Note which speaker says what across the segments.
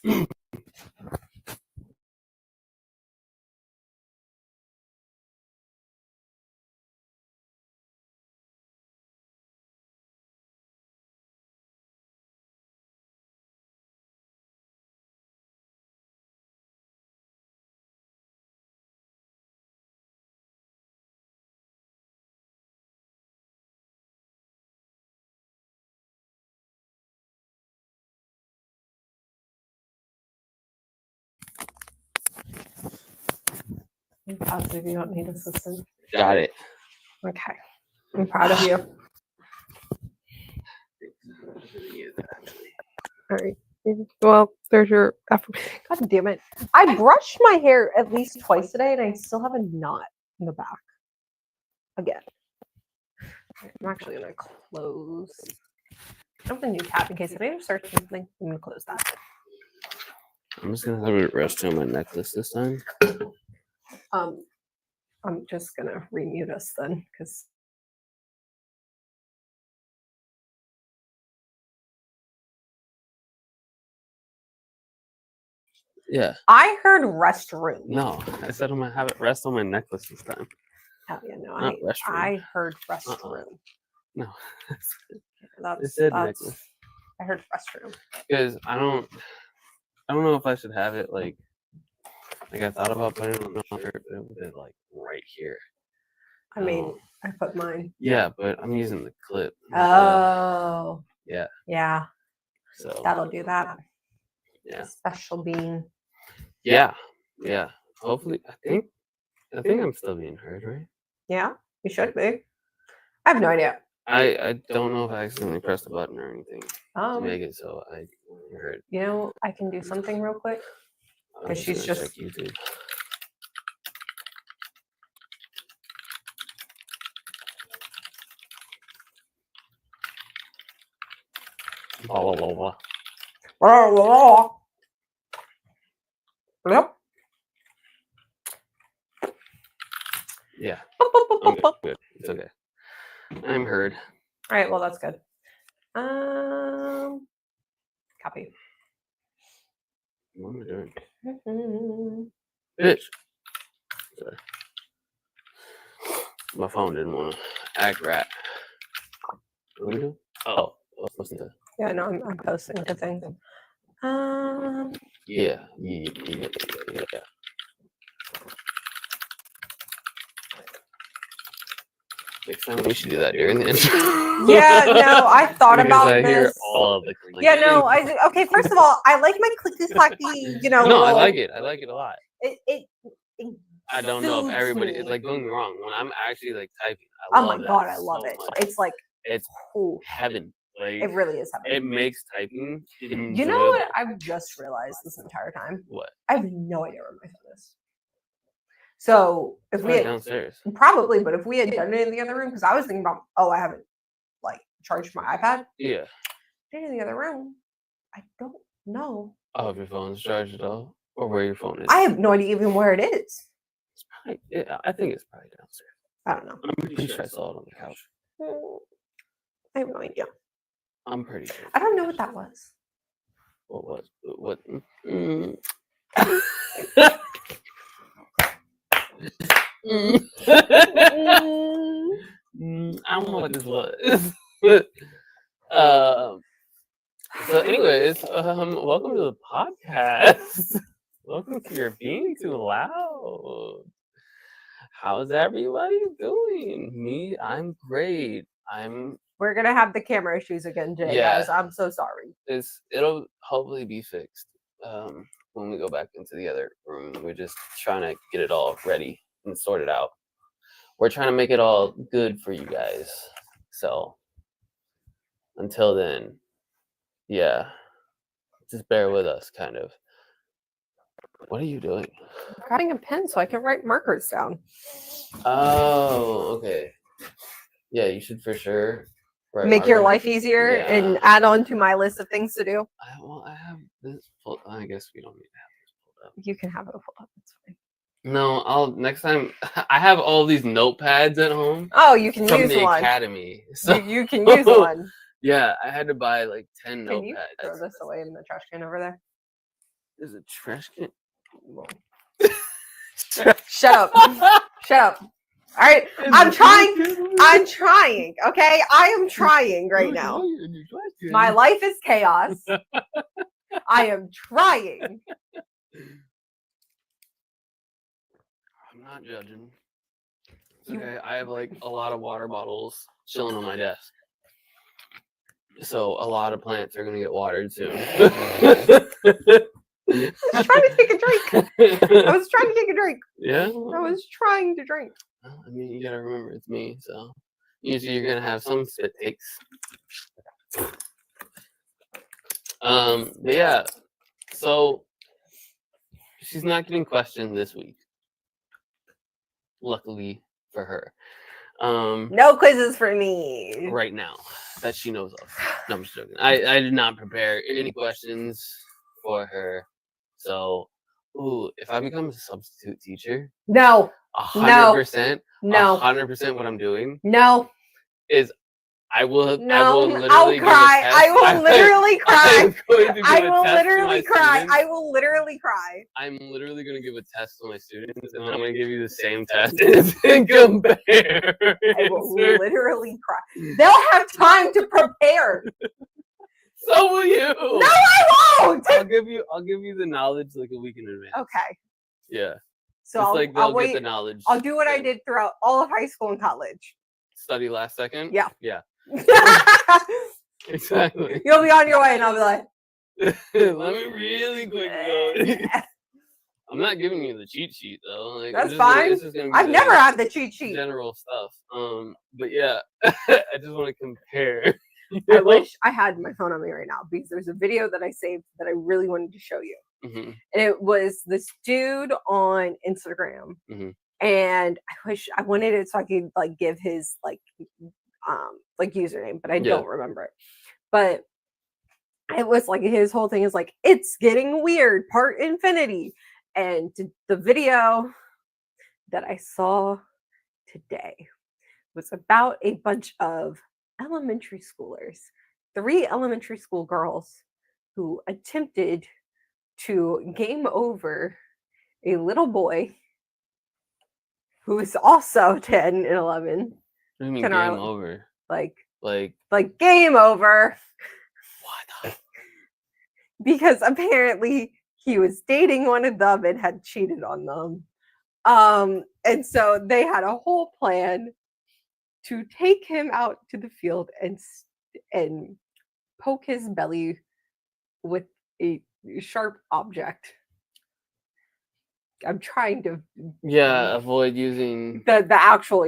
Speaker 1: I'm positive you don't need assistance.
Speaker 2: Got it.
Speaker 1: Okay. I'm proud of you. All right. Well, there's your effort. God damn it. I brushed my hair at least twice today and I still have a knot in the back. Again. I'm actually going to close. I have the new tab in case I need to search something. I'm going to close that.
Speaker 2: I'm just going to have it rest on my necklace this time.
Speaker 1: I'm just going to remute us then because.
Speaker 2: Yeah.
Speaker 1: I heard restroom.
Speaker 2: No, I said I'm going to have it rest on my necklace this time.
Speaker 1: Oh, yeah, no,
Speaker 2: I
Speaker 1: heard restroom.
Speaker 2: No.
Speaker 1: It
Speaker 2: said necklace.
Speaker 1: I heard restroom.
Speaker 2: Because I don't know if I should have it like I thought about putting it on the shirt, but it was like right here.
Speaker 1: I mean, I put mine.
Speaker 2: Yeah, but I'm using the clip.
Speaker 1: Oh.
Speaker 2: Yeah.
Speaker 1: Yeah.
Speaker 2: So
Speaker 1: that'll do that.
Speaker 2: Yeah.
Speaker 1: Special bean.
Speaker 2: Yeah. Yeah. Hopefully, I think I'm still being heard, right?
Speaker 1: Yeah, you should be. I have no idea.
Speaker 2: I don't know if I accidentally pressed the button or anything to make it so I heard.
Speaker 1: You know, I can do something real quick. Because she's just.
Speaker 2: Check YouTube. Blah, blah, blah, blah.
Speaker 1: Yep.
Speaker 2: Yeah. I'm good. It's okay. I'm heard.
Speaker 1: All right. Well, that's good. Copy.
Speaker 2: What am I doing?
Speaker 1: Mm-hmm.
Speaker 2: Bitch. Sorry. My phone didn't want to act rat. What are we doing? Oh, listen to.
Speaker 1: Yeah, no, I'm posting the thing.
Speaker 2: Yeah. Next time we should do that during the intro.
Speaker 1: Yeah, no, I thought about
Speaker 2: I
Speaker 1: this.
Speaker 2: Hear all of the clicking.
Speaker 1: Yeah, no, okay. First of all, I like my clicky clacky. You know.
Speaker 2: No, I like it. I like it a lot.
Speaker 1: It
Speaker 2: I don't know if everybody. It's like, don't get me wrong. When I'm actually like typing, I love that.
Speaker 1: Oh my god, I love it.
Speaker 2: Much.
Speaker 1: It's like
Speaker 2: heaven. Like
Speaker 1: it really is heaven.
Speaker 2: It makes typing.
Speaker 1: You know what? I've just realized this entire time.
Speaker 2: What?
Speaker 1: I have no idea where my phone is. So if we had,
Speaker 2: downstairs,
Speaker 1: probably, but if we had done it in the other room, because I was thinking about, I haven't like charged my iPad.
Speaker 2: Yeah.
Speaker 1: Did it in the other room. I don't know.
Speaker 2: Oh, if your phone's charged at all, or where your phone is.
Speaker 1: I have no idea even where it is.
Speaker 2: It's probably. I think it's probably downstairs.
Speaker 1: I don't know.
Speaker 2: I'm pretty sure I saw it on the couch.
Speaker 1: I have no idea.
Speaker 2: I'm pretty sure.
Speaker 1: I don't know what that was.
Speaker 2: What was? What? I don't know what this was. So anyways, welcome to the podcast. Welcome to your Being Too Loud. How's everybody doing? Me, I'm great.
Speaker 1: We're gonna have the camera issues again, Jay. Yeah. Guys, I'm so sorry.
Speaker 2: It'll hopefully be fixed when we go back into the other room. We're just trying to get it all ready and sorted out. We're trying to make it all good for you guys. So until then, yeah, just bear with us, kind of. What are you doing?
Speaker 1: I'm grabbing a pen so I can write markers down.
Speaker 2: Oh, okay. Yeah, you should for sure.
Speaker 1: Make your life easier and add on to my list of things to do.
Speaker 2: I have this pulled. I guess we don't need to have this pulled up.
Speaker 1: You can have it pulled up. It's fine.
Speaker 2: No, next time. I have all these notepads at home.
Speaker 1: Oh, you can use one.
Speaker 2: From the academy. So
Speaker 1: you can use one.
Speaker 2: Yeah, I had to buy like 10 notepads.
Speaker 1: Can you throw this away in the trash can over there?
Speaker 2: There's a trash can.
Speaker 1: Shut up. Shut up. All right. I'm trying. Okay. I am trying right now. My life is chaos. I am trying.
Speaker 2: I'm not judging. Okay, I have like a lot of water bottles chilling on my desk. So a lot of plants are gonna get watered soon.
Speaker 1: I was trying to take a drink. I was trying to take a drink.
Speaker 2: Yeah?
Speaker 1: I was trying to drink.
Speaker 2: I mean, you gotta remember it's me, so usually you're gonna have some spit takes. But yeah, so she's not getting questioned this week. Luckily for her.
Speaker 1: No quizzes for me.
Speaker 2: Right now that she knows of. No, I'm just joking. I did not prepare any questions for her. So, if I become a substitute teacher,
Speaker 1: No.
Speaker 2: 100%,
Speaker 1: No.
Speaker 2: 100% what I'm doing
Speaker 1: No.
Speaker 2: is I will
Speaker 1: No.
Speaker 2: literally
Speaker 1: I'll
Speaker 2: give a
Speaker 1: cry.
Speaker 2: test.
Speaker 1: I will literally cry.
Speaker 2: I will literally
Speaker 1: cry. I will literally cry.
Speaker 2: I'm literally going to give a test to my students, and then I'm going to give you the same test and compare.
Speaker 1: I will literally cry. They'll have time to prepare.
Speaker 2: So will you.
Speaker 1: No, I won't.
Speaker 2: I'll give you the knowledge like a week in advance.
Speaker 1: Okay.
Speaker 2: Yeah.
Speaker 1: So
Speaker 2: Just like they'll
Speaker 1: I'll wait.
Speaker 2: get the knowledge.
Speaker 1: I'll do what I did throughout all of high school and college.
Speaker 2: Study last second?
Speaker 1: Yeah.
Speaker 2: Yeah. Exactly.
Speaker 1: You'll be on your way and I'll be like,
Speaker 2: let me really quick go. I'm not giving you the cheat sheet though. Like,
Speaker 1: that's fine. I've never had the cheat sheet.
Speaker 2: General stuff. But yeah, I just want to compare.
Speaker 1: I wish I had my phone on me right now because there's a video that I saved that I really wanted to show you.
Speaker 2: Mm-hmm.
Speaker 1: And it was this dude on Instagram.
Speaker 2: Mm-hmm.
Speaker 1: And I wish I wanted it so I could like give his like username, but I don't remember it. But it was like his whole thing is like, it's getting weird, part infinity. And the video that I saw today was about a bunch of elementary schoolers, 3 elementary school girls who attempted to game over a little boy who is also 10 and 11.
Speaker 2: What do you mean game over?
Speaker 1: Like
Speaker 2: game
Speaker 1: over.
Speaker 2: What?
Speaker 1: Because apparently he was dating one of them and had cheated on them. And so they had a whole plan to take him out to the field and poke his belly with a sharp object. I'm trying to
Speaker 2: avoid using
Speaker 1: the actual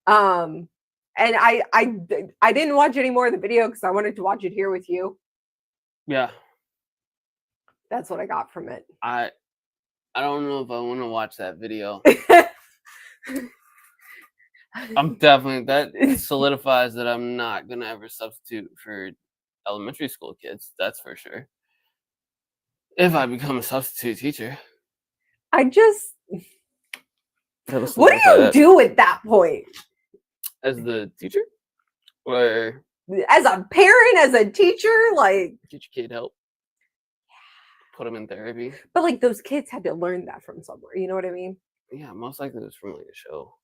Speaker 1: and I didn't watch any more of the video because I wanted to watch it here with you.
Speaker 2: Yeah.
Speaker 1: That's what I got from it.
Speaker 2: I don't know if I want to watch that video. I'm definitely, that solidifies that I'm not gonna ever substitute for elementary school kids. That's for sure. If I become a substitute teacher,
Speaker 1: what do you do at that point?
Speaker 2: As the teacher, or
Speaker 1: as a parent, as a teacher, like
Speaker 2: get your kid help, put them in therapy.
Speaker 1: But like those kids had to learn that from somewhere. You know what I mean?
Speaker 2: Yeah, most likely it was from like a show.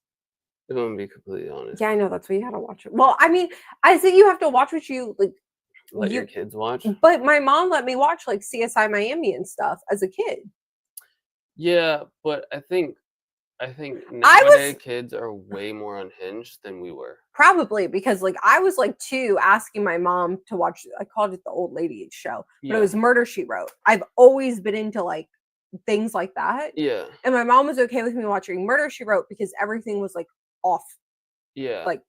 Speaker 2: I'm gonna be completely honest.
Speaker 1: Yeah, I know, that's why you had to watch it. Well, I mean, I think you have to watch what you like.
Speaker 2: Let your kids watch.
Speaker 1: But my mom let me watch like CSI Miami and stuff as a kid.
Speaker 2: Yeah, but I think nowadays kids are way more unhinged than we were.
Speaker 1: Probably because like I was like 2 asking my mom to watch. I called it the old lady show, but it was Murder She Wrote. I've always been into like things like that.
Speaker 2: Yeah.
Speaker 1: And my mom was okay with me watching Murder She Wrote because everything was like off.
Speaker 2: Yeah.
Speaker 1: Like,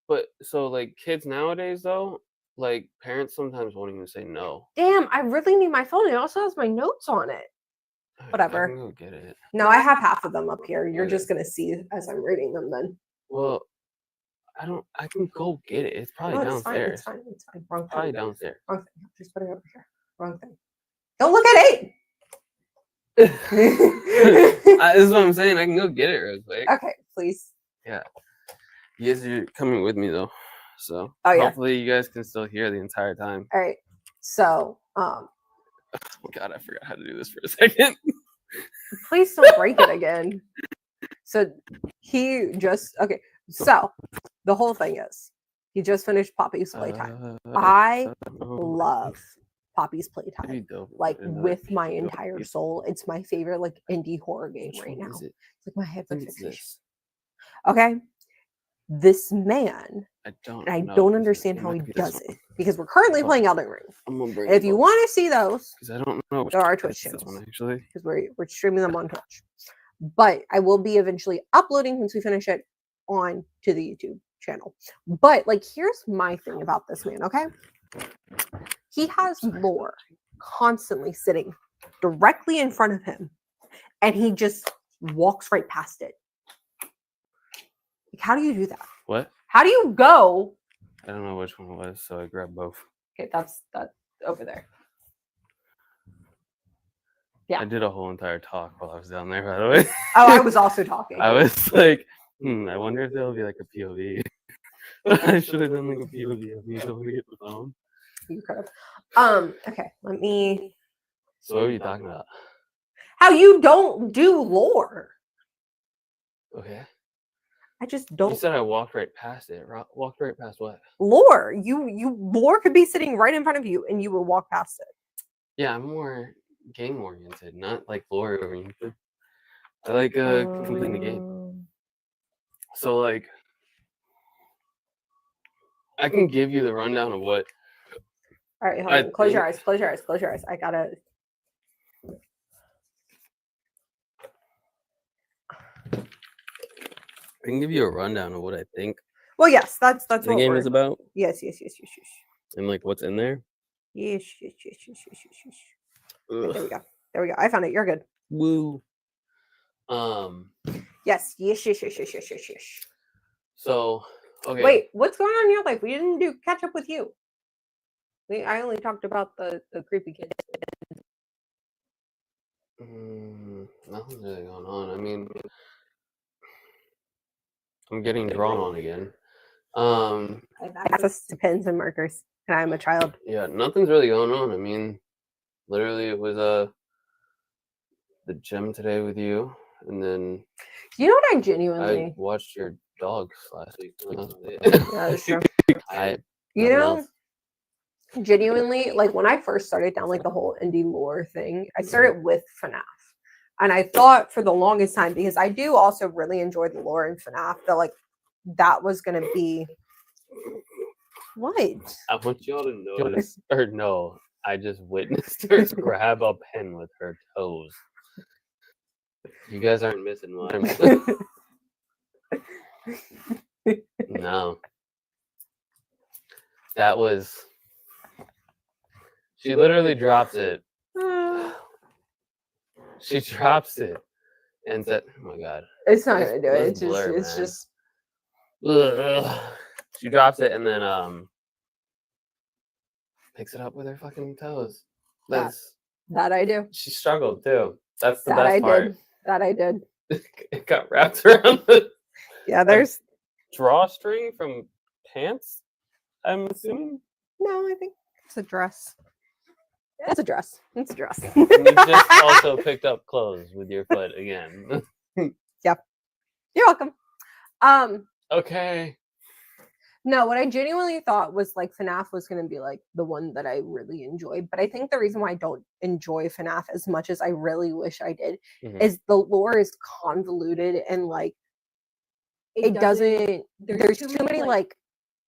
Speaker 2: but so like kids nowadays though, like parents sometimes won't even say no.
Speaker 1: Damn, I really need my phone. It also has my notes on it. Whatever.
Speaker 2: I can go get it.
Speaker 1: No, I have half of them up here. You're just gonna see as I'm reading them then.
Speaker 2: Well, I can go get it. It's probably downstairs.
Speaker 1: It's fine. Wrong thing.
Speaker 2: Probably downstairs.
Speaker 1: Wrong thing. Just put it over here. Wrong thing. Don't look at it.
Speaker 2: This is what I'm saying. I can go get it real quick.
Speaker 1: Okay, please.
Speaker 2: Yeah. You guys are coming with me though. So hopefully you guys can still hear the entire time.
Speaker 1: All right. So
Speaker 2: Oh God, I forgot how to do this for a second.
Speaker 1: Please don't break it again. So he just So the whole thing is he just finished Poppy's Playtime. I love Poppy's Playtime like with my entire soul. It's my favorite like indie horror game right now. It's like my head fixation. Okay, this man.
Speaker 2: I
Speaker 1: don't understand how he does it because we're currently playing Elden Ring. And if you want to see those,
Speaker 2: because I don't know,
Speaker 1: there are Twitch channels
Speaker 2: actually
Speaker 1: because we're streaming them on Twitch. But I will be eventually uploading once we finish it on to the YouTube channel. But like, here's my thing about this man. Okay, he has lore constantly sitting directly in front of him, and he just walks right past it. Like, how do you do that?
Speaker 2: What?
Speaker 1: How do you go?
Speaker 2: I don't know which one it was, so I grabbed both.
Speaker 1: Okay, that's over there. Yeah.
Speaker 2: I did a whole entire talk while I was down there, by the way.
Speaker 1: Oh, I was also talking.
Speaker 2: I was like, I wonder if there'll be like a POV. I should have done like a POV of me going to get the phone.
Speaker 1: You could have. Okay, let me.
Speaker 2: So what are you talking about?
Speaker 1: How you don't do lore.
Speaker 2: Okay.
Speaker 1: I just don't.
Speaker 2: You said I walked right past it. Walked right past what?
Speaker 1: Lore. You lore could be sitting right in front of you, and you will walk past it.
Speaker 2: Yeah, I'm more game oriented, not like lore oriented. I like completing the game. So like, I can give you the rundown of what.
Speaker 1: All right, hold on. Close your eyes. Close your eyes. Close your eyes. I gotta.
Speaker 2: I can give you a rundown of what I think.
Speaker 1: Well, yes, that's
Speaker 2: the
Speaker 1: what
Speaker 2: game is about.
Speaker 1: Yes.
Speaker 2: And like what's in there.
Speaker 1: Yes. Right, there we go. There we go. I found it. You're good.
Speaker 2: Woo.
Speaker 1: Yes.
Speaker 2: So, okay.
Speaker 1: Wait, what's going on in your life? We didn't do catch up with you. I only talked about the creepy kids.
Speaker 2: Nothing's really going on. I mean, I'm getting drawn on again.
Speaker 1: I have access to pens and markers, and I'm a child.
Speaker 2: Yeah, nothing's really going on. I mean, literally, it was the gym today with you, and then.
Speaker 1: You know what I genuinely?
Speaker 2: I watched your dogs last week.
Speaker 1: Yeah, that's true. Genuinely, like when I first started down like the whole indie lore thing, I started with FNAF. And I thought for the longest time, because I do also really enjoy the lore in FNAF, that like that was gonna be what?
Speaker 2: I want y'all to notice or no, I just witnessed her grab a pen with her toes. You guys aren't missing much. No. That was. She literally drops it. She drops it and said, "Oh my God,
Speaker 1: it's not gonna do it. It's just."
Speaker 2: She drops it and then picks it up with her fucking toes.
Speaker 1: That I do.
Speaker 2: She struggled too. That's the best part.
Speaker 1: That I did.
Speaker 2: It got wrapped around the.
Speaker 1: Yeah, there's
Speaker 2: drawstring from pants. I'm assuming.
Speaker 1: No, I think it's a dress. It's a dress. It's a dress.
Speaker 2: And you just also picked up clothes with your foot again.
Speaker 1: Yep. You're welcome.
Speaker 2: Okay.
Speaker 1: No, what I genuinely thought was like FNAF was going to be like the one that I really enjoyed. But I think the reason why I don't enjoy FNAF as much as I really wish I did is the lore is convoluted and like it doesn't. There's too many like.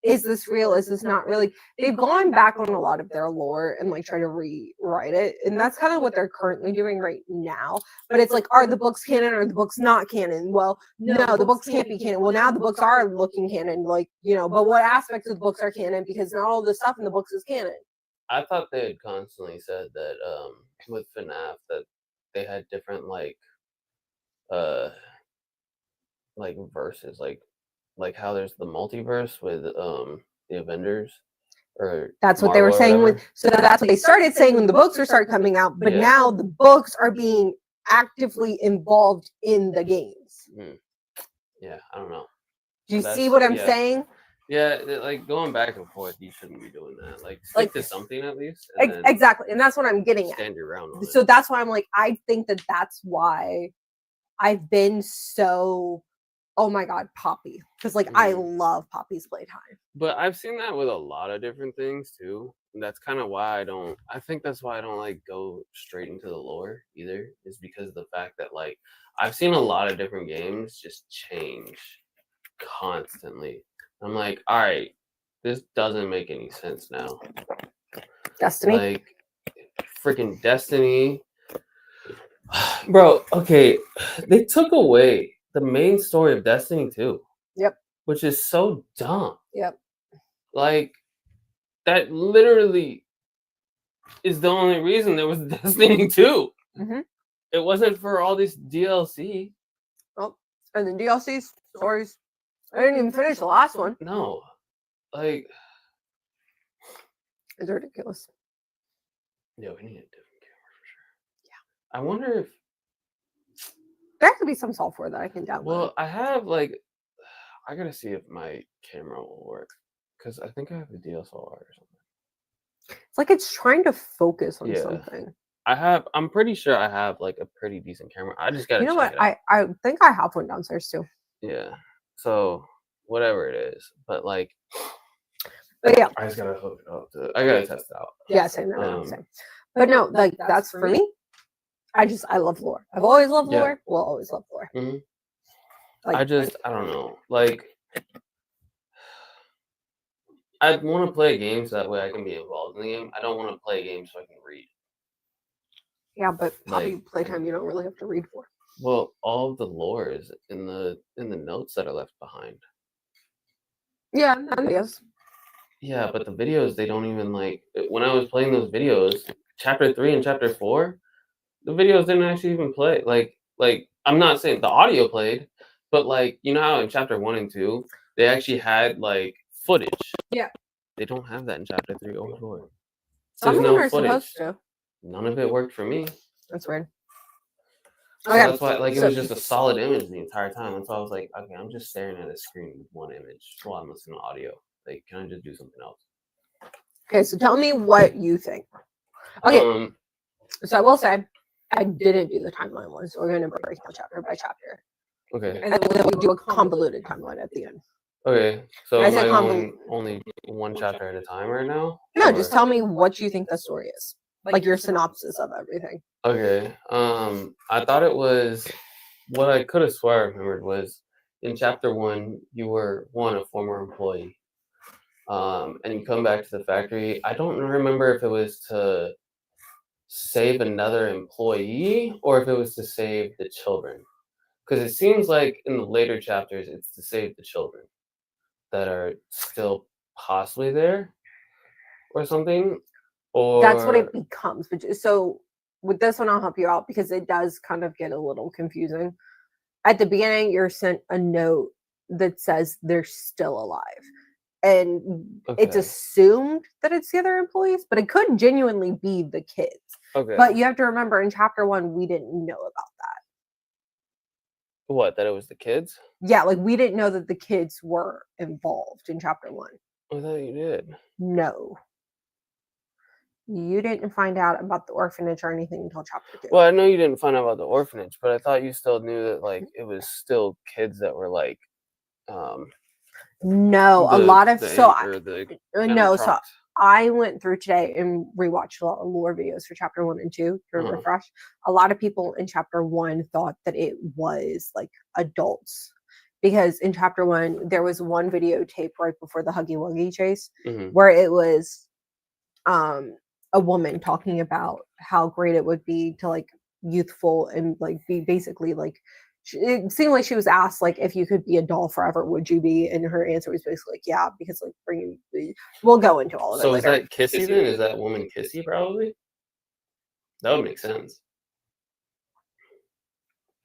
Speaker 1: Is this real? Is this not really? They've gone back on a lot of their lore and like try to rewrite it. And that's kind of what they're currently doing right now. But it's like, are the books canon or are the books not canon? Well, no, the books can't be canon. Well, now the books are looking canon, like, you know, but what aspects of the books are canon? Because not all the stuff in the books is canon.
Speaker 2: I thought they had constantly said that with FNAF that they had different like verses, like how there's the multiverse with the Avengers, or
Speaker 1: that's what they were saying with. So that's what they started saying when the books were started coming out. But now the books are being actively involved in the games.
Speaker 2: Yeah, I don't know.
Speaker 1: Do you see what I'm saying?
Speaker 2: Yeah, like going back and forth, you shouldn't be doing that. Like stick to something at least. And then
Speaker 1: Exactly, and that's what I'm getting at.
Speaker 2: stand your ground on it.
Speaker 1: So that's why I'm like, I think that's why I've been so, oh my god, Poppy, because like I love Poppy's Playtime.
Speaker 2: But I've seen that with a lot of different things too. And that's kind of why I think that's why I don't like go straight into the lore either, is because of the fact that like I've seen a lot of different games just change constantly. I'm like, all right, this doesn't make any sense now.
Speaker 1: Destiny,
Speaker 2: like freaking Destiny, bro. Okay, they took away the main story of Destiny 2.
Speaker 1: Yep.
Speaker 2: Which is so dumb.
Speaker 1: Yep.
Speaker 2: Like that literally is the only reason there was Destiny 2.
Speaker 1: Mm-hmm.
Speaker 2: It wasn't for all this DLC.
Speaker 1: Oh, and the DLC stories. I didn't even finish the last one.
Speaker 2: No, like
Speaker 1: it's ridiculous.
Speaker 2: Yeah, we need a different camera for sure. Yeah. I wonder if
Speaker 1: there has to be some software that I can download.
Speaker 2: Well, I have like, I gotta see if my camera will work because I think I have a DSLR or something.
Speaker 1: It's like it's trying to focus on something.
Speaker 2: I'm pretty sure I have like a pretty decent camera. I just gotta check it out.
Speaker 1: I think I have one downstairs too.
Speaker 2: Yeah. So whatever it is, but like,
Speaker 1: but yeah,
Speaker 2: I just gotta hook it up. I gotta test it out.
Speaker 1: Yeah, same. Same. But no, like that's for me. I love lore. I've always loved lore. Will always love lore.
Speaker 2: Mm-hmm. Like, I don't know. Like, I want to play games that way I can be involved in the game. I don't want to play games so I can read.
Speaker 1: Yeah, but Poppy Playtime, you don't really have to read for.
Speaker 2: Well, all of the lore is in the notes that are left behind.
Speaker 1: Yeah, I guess.
Speaker 2: Yeah, but the videos, they don't even like. When I was playing those videos, chapter 3 and chapter 4, the videos didn't actually even play. Like I'm not saying the audio played, but like you know how in chapter 1 and 2 they actually had like footage.
Speaker 1: Yeah.
Speaker 2: They don't have that in chapter 3 or 4.
Speaker 1: Some of them are supposed to.
Speaker 2: None of it worked for me.
Speaker 1: That's weird.
Speaker 2: So that's why, like, it was just a solid image the entire time. And so I was like, okay, I'm just staring at a screen with one image while I'm listening to audio. Like, can I just do something else? Okay,
Speaker 1: so tell me what you think. Okay, so I will say, I didn't do the timeline one, so we're going to break down chapter by chapter.
Speaker 2: Okay.
Speaker 1: And then we do a convoluted timeline at the end.
Speaker 2: Okay, so am I going only one chapter at a time right now?
Speaker 1: No, just tell me what you think the story is. Like your synopsis of everything.
Speaker 2: Okay. I thought it was what I could have swore I remembered was in chapter 1 you were a former employee. And you come back to the factory. I don't remember if it was to save another employee or if it was to save the children. Because it seems like in the later chapters it's to save the children that are still possibly there or something. Or
Speaker 1: that's what it becomes. So with this one, I'll help you out because it does kind of get a little confusing. At the beginning, you're sent a note that says they're still alive. And it's assumed that it's the other employees, but it could genuinely be the kids.
Speaker 2: Okay.
Speaker 1: But you have to remember in chapter 1, we didn't know about that.
Speaker 2: What? That it was the kids?
Speaker 1: Yeah, like we didn't know that the kids were involved in chapter 1.
Speaker 2: I thought you did.
Speaker 1: No. You didn't find out about the orphanage or anything until chapter 2.
Speaker 2: Well, I know you didn't find out about the orphanage, but I thought you still knew that like it was still kids that were like
Speaker 1: no, a lot of so I went through today and rewatched a lot of lore videos for chapter 1 and 2 to refresh. A lot of people in chapter 1 thought that it was like adults because in chapter 1 there was one videotape right before the Huggy Wuggy chase where it was a woman talking about how great it would be to like youthful and like be basically like it seemed like she was asked like if you could be a doll forever would you be, and her answer was basically like yeah, because like we'll go into all of it.
Speaker 2: So is that Kissy then? Is that woman Kissy probably? That would make sense.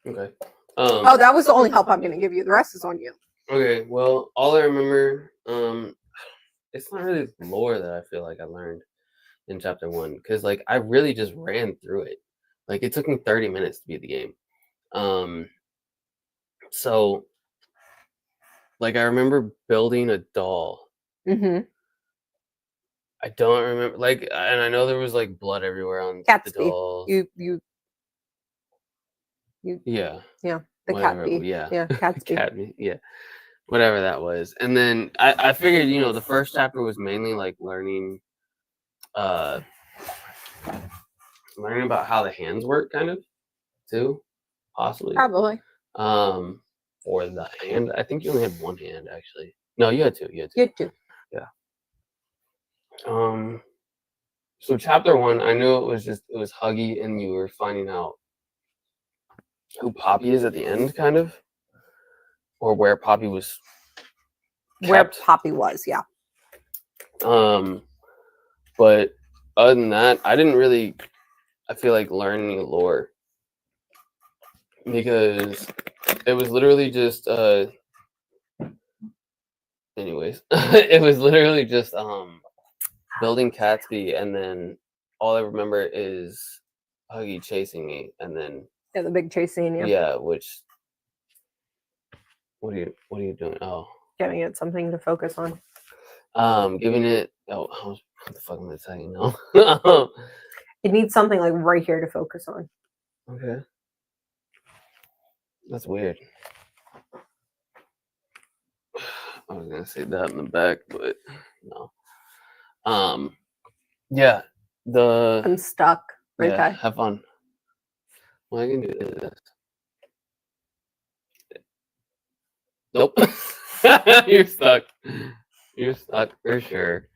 Speaker 2: Okay.
Speaker 1: That was the only help I'm gonna give you. The rest is on you.
Speaker 2: Okay, well all I remember it's not really lore that I feel like I learned in chapter 1 because like I really just ran through it. Like it took me 30 minutes to beat the game. So Like I remember building a doll.
Speaker 1: Mm-hmm.
Speaker 2: I don't remember and I know there was like blood everywhere on the
Speaker 1: Gatsby.
Speaker 2: dolls.
Speaker 1: You.
Speaker 2: Yeah.
Speaker 1: Yeah. The
Speaker 2: Whatever.
Speaker 1: cat bee.
Speaker 2: Yeah.
Speaker 1: Yeah. Gatsby.
Speaker 2: Cat me. Yeah. Whatever that was. And then I figured, the first chapter was mainly like learning about how the hands work kind of too, possibly.
Speaker 1: Probably.
Speaker 2: Or the hand. I think you only had one hand actually. No, you had two. You
Speaker 1: had two.
Speaker 2: Yeah. So chapter 1, I knew it was Huggy and you were finding out who Poppy is at the end, kind of. Or where Poppy was kept.
Speaker 1: Where Poppy was, yeah.
Speaker 2: But other than that, I didn't really, I feel like, learn any lore. Because it was literally just, anyways, it was literally just, building Catsby, and then all I remember is Huggy chasing me, and then...
Speaker 1: Yeah, the big chase scene, yeah.
Speaker 2: Yeah, which... What are you doing? Oh.
Speaker 1: Giving it something to focus on.
Speaker 2: Giving it... Oh, what the fuck am I saying now?
Speaker 1: It needs something like right here to focus on.
Speaker 2: Okay. That's weird. I was gonna say that in the back, but no. Yeah.
Speaker 1: I'm stuck.
Speaker 2: Yeah,
Speaker 1: Okay.
Speaker 2: have fun. Well, I can do this. Nope. You're stuck. You're stuck for sure.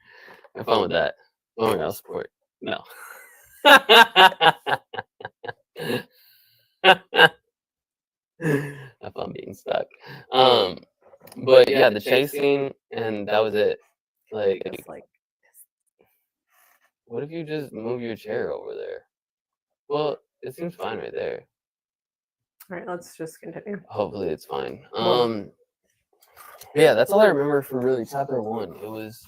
Speaker 2: Have fun with that. Oh, I'll support. No. Have fun being stuck. But yeah, the chase scene, and that was it. Like, what if you just move your chair over there? Well, it seems fine right there.
Speaker 1: All right, let's just continue.
Speaker 2: Hopefully it's fine. Yeah, that's all I remember for really chapter 1. It was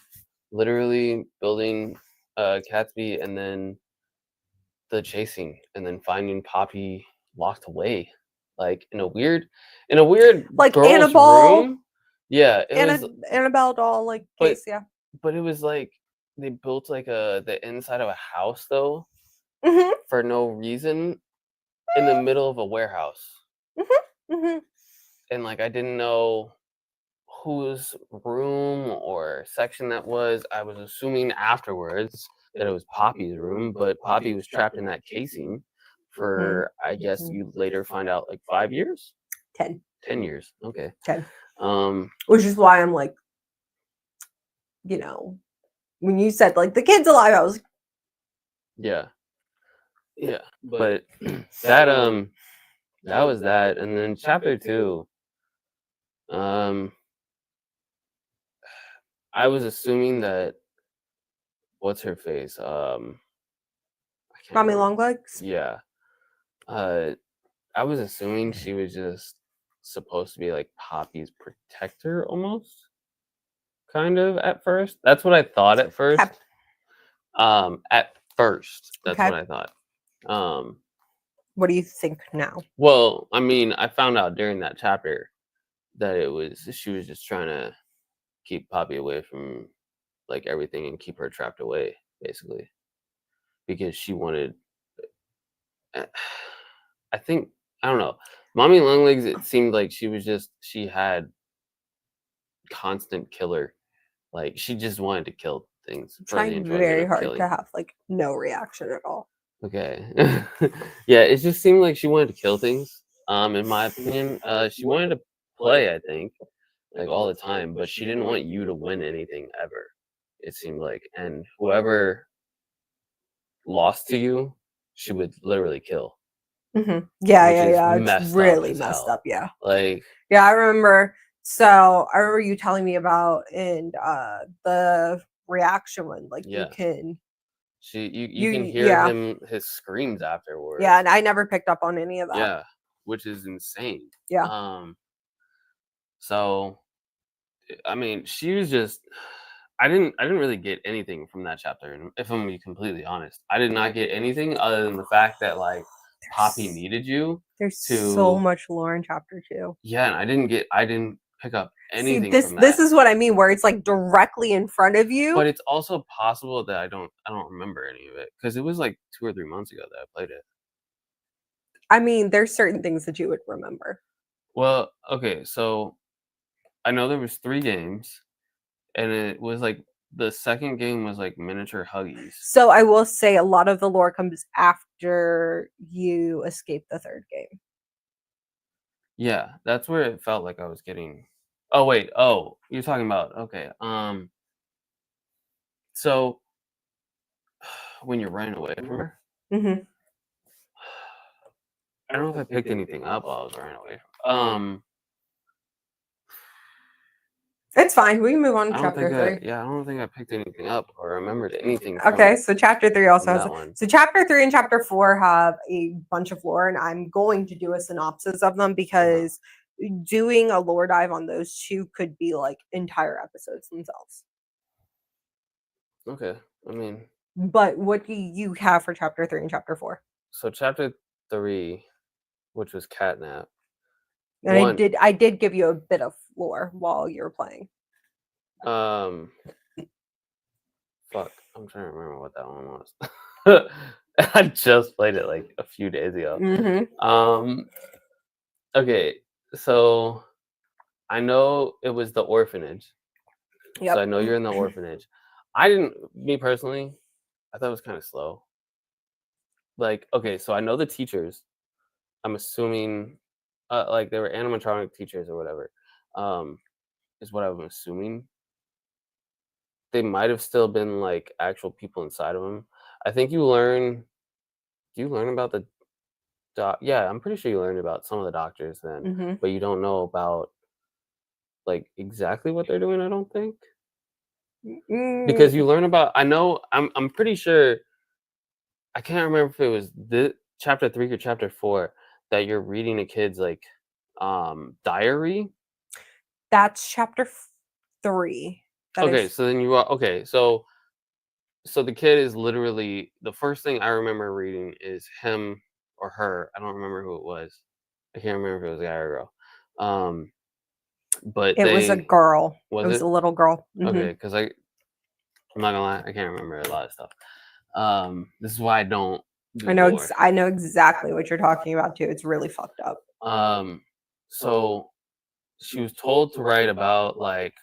Speaker 2: literally building Catsby, and then the chasing, and then finding Poppy locked away, like in a weird
Speaker 1: like
Speaker 2: girl's
Speaker 1: Annabelle
Speaker 2: room. Yeah, it was
Speaker 1: Annabelle doll like case, yeah.
Speaker 2: But it was like they built like the inside of a house though, for no reason, in the middle of a warehouse. And like I didn't know whose room or section that was. I was assuming afterwards that it was Poppy's room, but Poppy was trapped in that casing for, I guess you later find out, like 5 years?
Speaker 1: 10.
Speaker 2: 10 years. Okay.
Speaker 1: 10. Which is why I'm like, when you said like the kid's alive, I was like,
Speaker 2: yeah. But that was that. And then chapter 2, I was assuming that, what's her face?
Speaker 1: Mommy Longlegs?
Speaker 2: Yeah. I was assuming she was just supposed to be like Poppy's protector almost. Kind of at first. That's what I thought at first. At first. That's what I thought.
Speaker 1: What do you think now?
Speaker 2: Well, I mean, I found out during that chapter that she was just trying to keep Poppy away from like everything and keep her trapped away, basically. Because she wanted, I think, I don't know. Mommy Longlegs, it seemed like she had constant killer. Like she just wanted to kill things.
Speaker 1: Trying very hard to have like no reaction at all.
Speaker 2: Okay. Yeah, it just seemed like she wanted to kill things. In my opinion, she wanted to play, I think, like all the time, but she didn't want you to win anything ever. It seemed like, and whoever lost to you, she would literally kill.
Speaker 1: Yeah. It's really messed up. Yeah.
Speaker 2: Like.
Speaker 1: Yeah, I remember. So I remember you telling me about the reaction when like you can.
Speaker 2: You can hear his screams afterwards.
Speaker 1: Yeah, and I never picked up on any of that.
Speaker 2: Yeah, which is insane.
Speaker 1: Yeah.
Speaker 2: So, I mean, she was just. I didn't really get anything from that chapter. And if I'm gonna be completely honest, I did not get anything other than the fact that like Poppy needed you.
Speaker 1: There's so much lore in chapter 2.
Speaker 2: Yeah, and I didn't pick up anything
Speaker 1: this
Speaker 2: from that.
Speaker 1: this is what I mean, where it's like directly in front of you.
Speaker 2: But it's also possible that I don't remember any of it because it was like 2 or 3 months ago that I played it.
Speaker 1: I mean, there's certain things that you would remember.
Speaker 2: Well, okay, so I know there was 3 games, and it was like the second game was like miniature Huggies.
Speaker 1: So I will say a lot of the lore comes after you escape the third game.
Speaker 2: Yeah, that's where it felt like I was getting. Oh wait, oh, you're talking about okay. So when you're running away from her,
Speaker 1: Mm-hmm.
Speaker 2: I don't know if I picked anything up while I was running away.
Speaker 1: It's fine. We can move on to
Speaker 2: I don't
Speaker 1: chapter
Speaker 2: think
Speaker 1: 3.
Speaker 2: I don't think I picked anything up or remembered anything. From
Speaker 1: Okay, so chapter 3 also
Speaker 2: from
Speaker 1: has
Speaker 2: that one.
Speaker 1: so chapter 3 and chapter 4 have a bunch of lore, and I'm going to do a synopsis of them because doing a lore dive on those 2 could be like entire episodes themselves.
Speaker 2: Okay, I mean,
Speaker 1: But what do you have for chapter 3 and chapter 4?
Speaker 2: so chapter 3, which was catnap.
Speaker 1: And
Speaker 2: One,
Speaker 1: I did give you a bit of lore while you were playing.
Speaker 2: fuck, I'm trying to remember what that one was. I just played it like a few days ago.
Speaker 1: Mm-hmm.
Speaker 2: Okay, so I know it was the orphanage.
Speaker 1: Yep.
Speaker 2: So I know you're in the orphanage. Me personally, I thought it was kind of slow. Like, okay, so I know the teachers. I'm assuming, like they were animatronic teachers or whatever, is what I'm assuming. They might have still been like actual people inside of them. I think you learn. Do you learn about the Yeah, I'm pretty sure you learned about some of the doctors then,
Speaker 1: Mm-hmm.
Speaker 2: but you don't know about like exactly what they're doing. I don't think because you learn about. I know. I'm pretty sure. I can't remember if it was the chapter 3 or chapter 4 that you're reading a kid's like diary.
Speaker 1: That's chapter 3. That
Speaker 2: Okay,
Speaker 1: is
Speaker 2: so then you are okay. So the kid is literally the first thing I remember reading is him or her. I don't remember who it was. I can't remember if it was a guy or a girl. But
Speaker 1: it was a girl.
Speaker 2: Was
Speaker 1: it was
Speaker 2: it?
Speaker 1: a little girl.
Speaker 2: Okay, because I'm not gonna lie, I can't remember a lot of stuff. This is why I don't do
Speaker 1: I know
Speaker 2: lore.
Speaker 1: I know exactly what you're talking about too. It's really fucked up.
Speaker 2: So she was told to write about like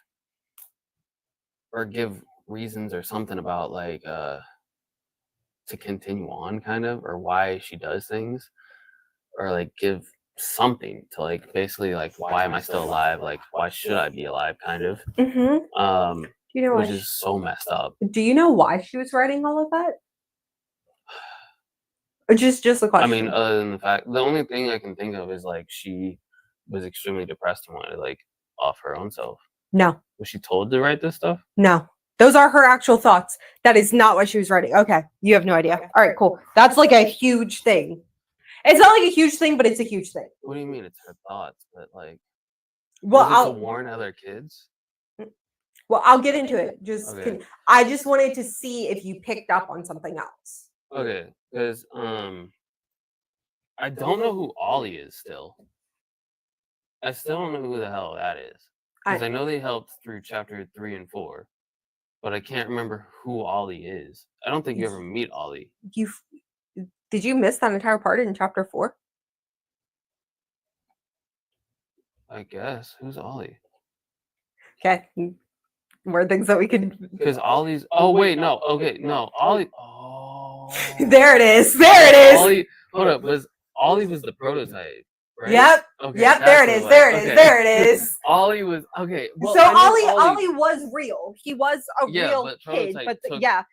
Speaker 2: or give reasons or something about like to continue on kind of or why she does things or like give something to like basically like why am I still alive, like why should I be alive kind of
Speaker 1: Mm-hmm. You know
Speaker 2: which
Speaker 1: why
Speaker 2: is so messed up.
Speaker 1: do you know why she was writing all of that? Or just a question.
Speaker 2: I mean, other than the fact, the only thing I can think of is like she was extremely depressed and wanted to like off her own self.
Speaker 1: No.
Speaker 2: Was she told to write this stuff?
Speaker 1: No. Those are her actual thoughts. That is not what she was writing. Okay. You have no idea. All right, cool. That's like a huge thing. It's not like a huge thing, but it's a huge thing.
Speaker 2: What do you mean it's her thoughts? But like,
Speaker 1: Well,
Speaker 2: was it to warn other kids?
Speaker 1: Well, I'll get into it.
Speaker 2: Okay.
Speaker 1: I just wanted to see if you picked up on something else.
Speaker 2: Okay, because I don't know who Ollie is still. I still don't know who the hell that is. Because I know they helped through chapter 3 and 4, but I can't remember who Ollie is. I don't think you ever meet Ollie.
Speaker 1: Did you miss that entire part in chapter 4?
Speaker 2: I guess. Who's Ollie?
Speaker 1: Okay. More things that we could.
Speaker 2: Because Ollie's. Oh wait, no. Okay, no. Ollie. Oh.
Speaker 1: There it is. There it is.
Speaker 2: Ollie. Hold up. Ollie was the prototype, right?
Speaker 1: Yep.
Speaker 2: Okay.
Speaker 1: Yep. There it is. There it is. There it is.
Speaker 2: Ollie was okay. Well,
Speaker 1: so Ollie was real. He was a real kid. But yeah.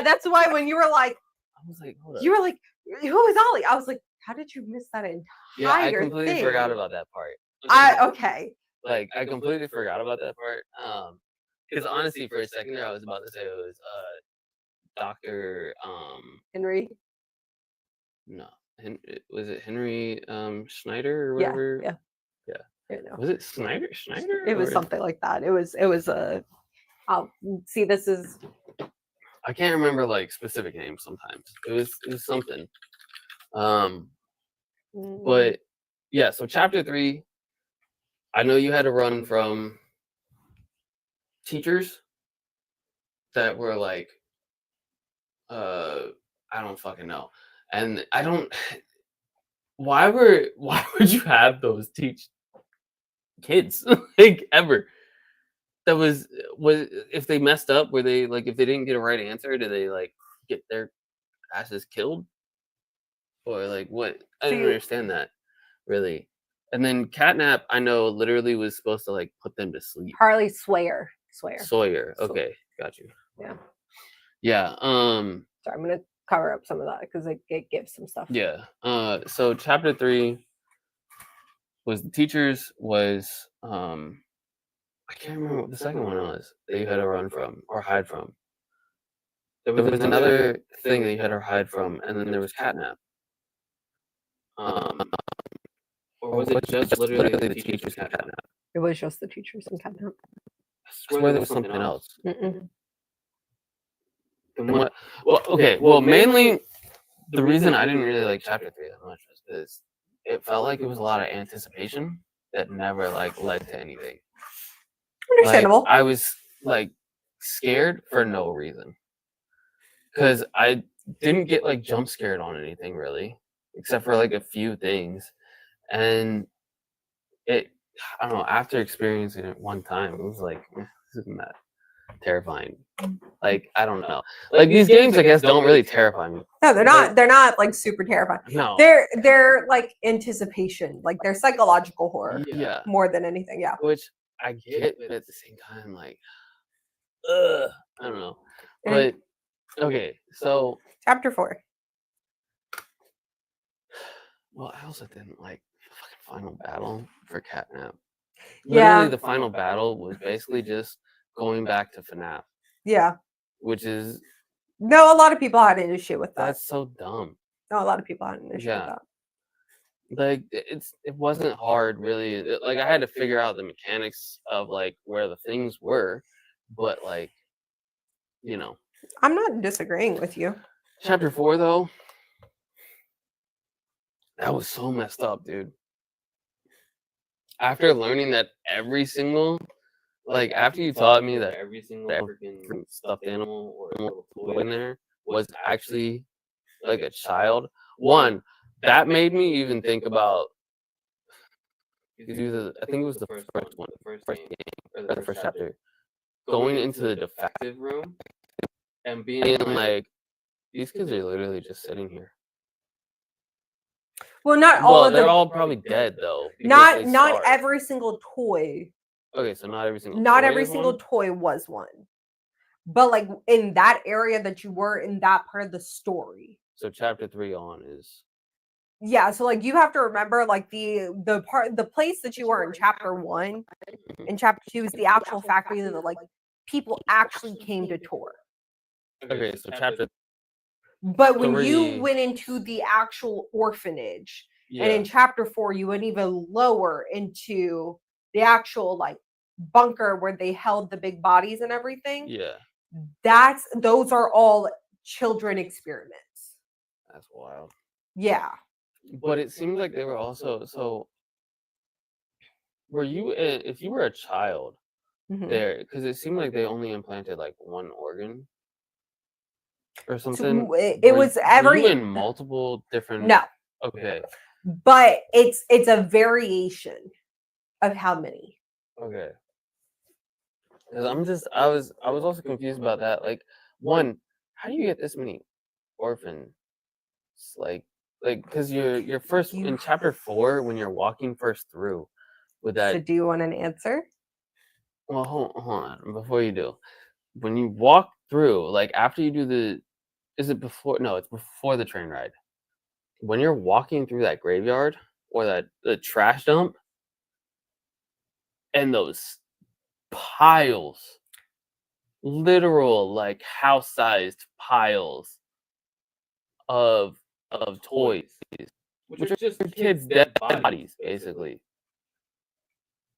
Speaker 1: That's why when you were like,
Speaker 2: I was like, hold up.
Speaker 1: You were like, who is Ollie? I was like, how did you miss that entire
Speaker 2: Yeah, I completely
Speaker 1: thing?
Speaker 2: forgot about that part.
Speaker 1: Okay.
Speaker 2: Like I completely forgot about that part. Because honestly, for a second there, I was about to say it was Dr.
Speaker 1: Henry.
Speaker 2: No, was it Henry Schneider or whatever?
Speaker 1: Yeah.
Speaker 2: Was it Schneider?
Speaker 1: It was something like that. It was a. See, this is.
Speaker 2: I can't remember like specific names. Sometimes it was something. But yeah. So chapter 3, I know you had to run from teachers that were like, I don't fucking know, and I don't. Why would you have those teach kids like ever? That was if they messed up, were they like if they didn't get a right answer, did they like get their asses killed? Or like what? I
Speaker 1: So
Speaker 2: didn't
Speaker 1: you,
Speaker 2: understand that really. And then catnap, I know literally was supposed to like put them to sleep.
Speaker 1: Harley Sawyer.
Speaker 2: Sawyer. Okay, got you.
Speaker 1: Yeah.
Speaker 2: Yeah.
Speaker 1: Sorry, I'm gonna cover up some of that because it gives some stuff.
Speaker 2: Yeah. So chapter 3 was the teachers was I can't remember what the second one was that you had to run from or hide from. There was another thing that you had to hide from, and then there was catnap. Or was it just literally the teachers catnap?
Speaker 1: It was just the teachers and catnap.
Speaker 2: I swear there was something else.
Speaker 1: Mm-mm.
Speaker 2: And what? Well, okay. Well, mainly the reason I didn't really like chapter 3 that much was because it felt like it was a lot of anticipation that never like led to anything.
Speaker 1: Understandable.
Speaker 2: Like, I was like scared for no reason because I didn't get like jump scared on anything really, except for like a few things, and it. I don't know. After experiencing it one time, it was like this isn't that terrifying. Like I don't know. Like these games, I guess, don't really terrify me.
Speaker 1: No, they're not. They're not like super terrifying.
Speaker 2: No.
Speaker 1: They're like anticipation. Like they're psychological horror.
Speaker 2: Yeah.
Speaker 1: More than anything. Yeah.
Speaker 2: Which I get, but at the same time, like, I don't know. But okay, so
Speaker 1: chapter 4.
Speaker 2: Well, I also didn't like the fucking final battle for catnap.
Speaker 1: Yeah.
Speaker 2: Literally, the final battle was basically just going back to FNAF.
Speaker 1: Yeah.
Speaker 2: Which is
Speaker 1: no, a lot of people had an issue with that.
Speaker 2: That's so dumb.
Speaker 1: No, a lot of people had an issue with that.
Speaker 2: Like it wasn't hard really. Like I had to figure out the mechanics of like where the things were, but like, you know.
Speaker 1: I'm not disagreeing with you.
Speaker 2: Chapter 4 though, that was so messed up, dude. After learning that every single, like after you taught me that every single freaking stuffed animal or toy in there was actually like a child, one, that made me even think about I think it was the first one, the first game, or the first chapter, going into the defective room and being like, these kids are literally just sitting here.
Speaker 1: Well, not all of them.
Speaker 2: They're all probably dead though.
Speaker 1: Not every single toy.
Speaker 2: Okay, so not every single.
Speaker 1: Not every single toy was one, but like in that area that you were in that part of the story.
Speaker 2: So chapter 3 on is.
Speaker 1: Yeah, so like you have to remember like the place that you were in chapter 1 and chapter 2 is the actual factory that like people actually came to tour.
Speaker 2: Okay, so chapter.
Speaker 1: But when you went into the actual orphanage, and in chapter 4 you went even lower into the actual like bunker where they held the big bodies and everything.
Speaker 2: Yeah.
Speaker 1: Those are all children experiments.
Speaker 2: That's wild.
Speaker 1: Yeah.
Speaker 2: But it seems like they were also so. Were you if you were a child there? Because it seemed like they only implanted like one organ or something.
Speaker 1: So it was every
Speaker 2: in multiple different.
Speaker 1: No.
Speaker 2: Okay.
Speaker 1: But it's a variation of how many.
Speaker 2: Okay. Because I was also confused about that. Like, one, how do you get this many orphans? Like because you're first in chapter 4 when you're walking first through with that.
Speaker 1: So do you want an answer?
Speaker 2: Well, hold on before you do. When you walk through, like after you do is it before? No, it's before the train ride. When you're walking through that graveyard or the trash dump, and those piles, literal like house-sized piles of toys, which are just kids' dead bodies, basically,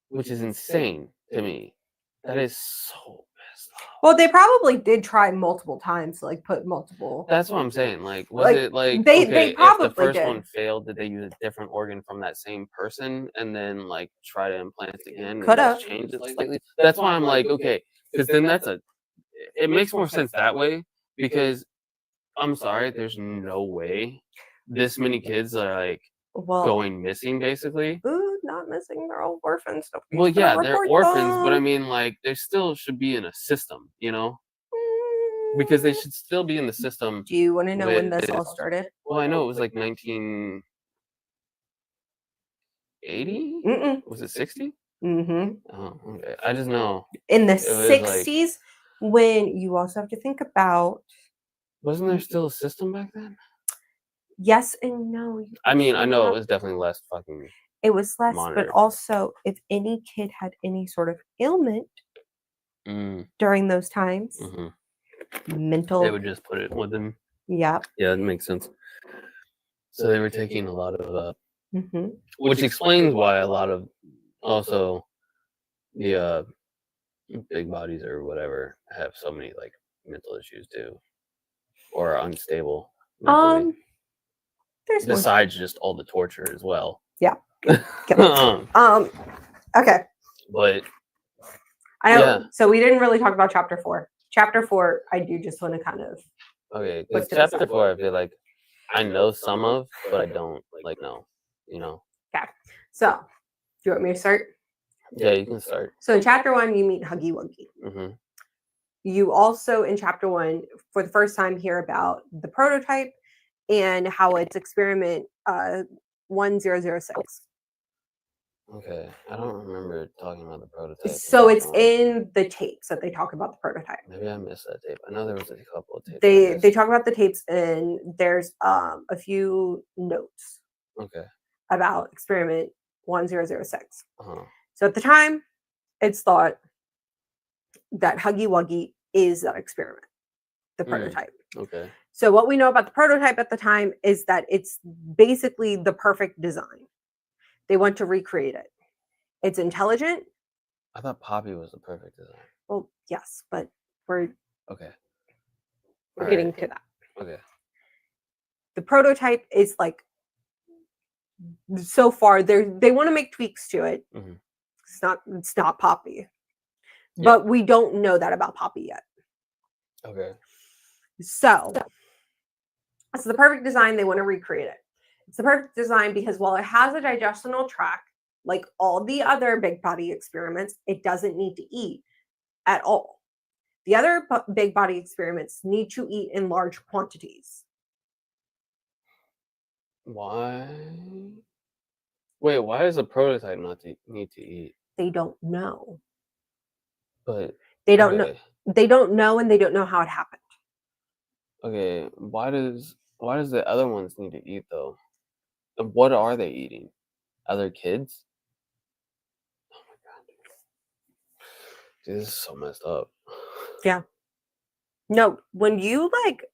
Speaker 2: which is insane to me. That is so messed up.
Speaker 1: Well, they probably did try multiple times to like put multiple.
Speaker 2: That's what I'm saying. Like, was it like
Speaker 1: they probably
Speaker 2: if the first
Speaker 1: did.
Speaker 2: one failed, did they use a different organ from that same person and then like try to implant it again?
Speaker 1: Could have
Speaker 2: changed it slightly. That's why I'm like, okay, Because then it makes more sense that way. Because I'm sorry, there's no way this many kids are like
Speaker 1: Well,
Speaker 2: going missing, basically.
Speaker 1: ooh, not missing. They're all orphans.
Speaker 2: Well,
Speaker 1: Nobody's gonna
Speaker 2: yeah, they're
Speaker 1: report
Speaker 2: orphans, but I
Speaker 1: them.
Speaker 2: mean, like, they still should be in a system, you know? Because they should still be in the system.
Speaker 1: Do you want to know when this all started?
Speaker 2: Well, I know it was like 1980.
Speaker 1: Mm-mm.
Speaker 2: Was it 60?
Speaker 1: Mm-hmm.
Speaker 2: Oh, okay. I just know
Speaker 1: In the
Speaker 2: it was like,
Speaker 1: 60s, when you also have to think about,
Speaker 2: wasn't there still a system back then?
Speaker 1: yes and no. You
Speaker 2: I mean, I
Speaker 1: also
Speaker 2: know it
Speaker 1: have-
Speaker 2: was definitely less fucking.
Speaker 1: it was less, but
Speaker 2: monitored.
Speaker 1: also if any kid had any sort of ailment during those times, mental.
Speaker 2: They would just put it with them.
Speaker 1: Yeah.
Speaker 2: Yeah, that makes sense. So they were taking a lot of,
Speaker 1: Mm-hmm.
Speaker 2: which explains why a lot of also the big bodies or whatever have so many like mental issues too, or are unstable mentally.
Speaker 1: There's one.
Speaker 2: Besides just all the torture as well.
Speaker 1: Yeah. Okay.
Speaker 2: But
Speaker 1: I know.
Speaker 2: yeah.
Speaker 1: So we didn't really talk about chapter 4. Chapter 4, I do just want to kind of.
Speaker 2: Okay,
Speaker 1: Put
Speaker 2: because
Speaker 1: to the
Speaker 2: chapter
Speaker 1: side.
Speaker 2: 4, I feel like I know some of, but I don't like know. You know.
Speaker 1: Okay. So, do you want me to start?
Speaker 2: Yeah, you can start.
Speaker 1: So in chapter 1, you meet Huggy Wuggy.
Speaker 2: Mm-hmm.
Speaker 1: You also, in chapter 1, for the first time, hear about the prototype and how it's experiment 1006.
Speaker 2: Okay, I don't remember talking about the prototype.
Speaker 1: So it's in the tapes that they talk about the prototype.
Speaker 2: Maybe I missed that tape. I know there was a couple of tapes.
Speaker 1: They talk about the tapes, and there's a few notes.
Speaker 2: Okay.
Speaker 1: About experiment 1006.
Speaker 2: Uh-huh.
Speaker 1: So at the time, it's thought that Huggy Wuggy is that experiment, the prototype.
Speaker 2: Okay.
Speaker 1: So what we know about the prototype at the time is that it's basically the perfect design. They want to recreate it. It's intelligent.
Speaker 2: I thought Poppy was the perfect design.
Speaker 1: Well, yes, but we're getting to that.
Speaker 2: Okay.
Speaker 1: The prototype is like, so far they want to make tweaks to it.
Speaker 2: Mm-hmm.
Speaker 1: It's not Poppy. Yeah. But we don't know that about Poppy yet.
Speaker 2: Okay.
Speaker 1: So it's the perfect design. They want to recreate it. It's the perfect design because while it has a digestional tract, like all the other big body experiments, it doesn't need to eat at all. The other big body experiments need to eat in large quantities.
Speaker 2: Why? Wait, why does a prototype not need to eat?
Speaker 1: They don't know.
Speaker 2: But
Speaker 1: they don't know. They don't know, and they don't know how it happened.
Speaker 2: Okay, why does the other ones need to eat though? And what are they eating? Other kids? Oh my god, dude, this is so messed up.
Speaker 1: Yeah. No, when you like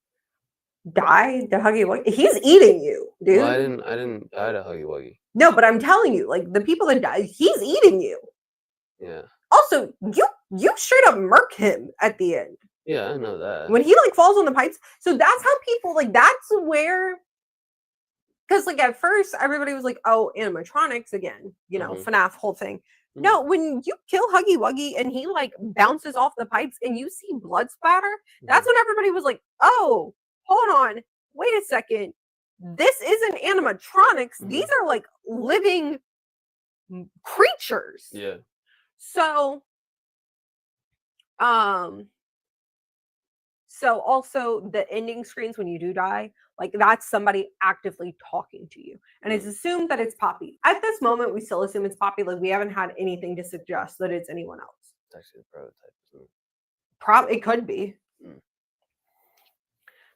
Speaker 1: die to Huggy Wuggy, he's eating you, dude.
Speaker 2: Well, I didn't die to Huggy Wuggy.
Speaker 1: No, but I'm telling you, like the people that die, he's eating you.
Speaker 2: Yeah.
Speaker 1: Also, you straight up murk him at the end.
Speaker 2: Yeah, I know that.
Speaker 1: When he like falls on the pipes. So that's how people like, that's where, because like at first everybody was like, oh, animatronics again, you know, FNAF whole thing. Mm-hmm. No, when you kill Huggy Wuggy and he like bounces off the pipes and you see blood splatter, that's when everybody was like, oh, hold on, wait a second. This isn't animatronics. These are like living creatures.
Speaker 2: Yeah.
Speaker 1: So also the ending screens when you do die, like that's somebody actively talking to you. And it's assumed that it's Poppy. At this moment, we still assume it's Poppy. Like we haven't had anything to suggest that it's anyone else.
Speaker 2: It's actually a prototype, isn't it?
Speaker 1: It could be.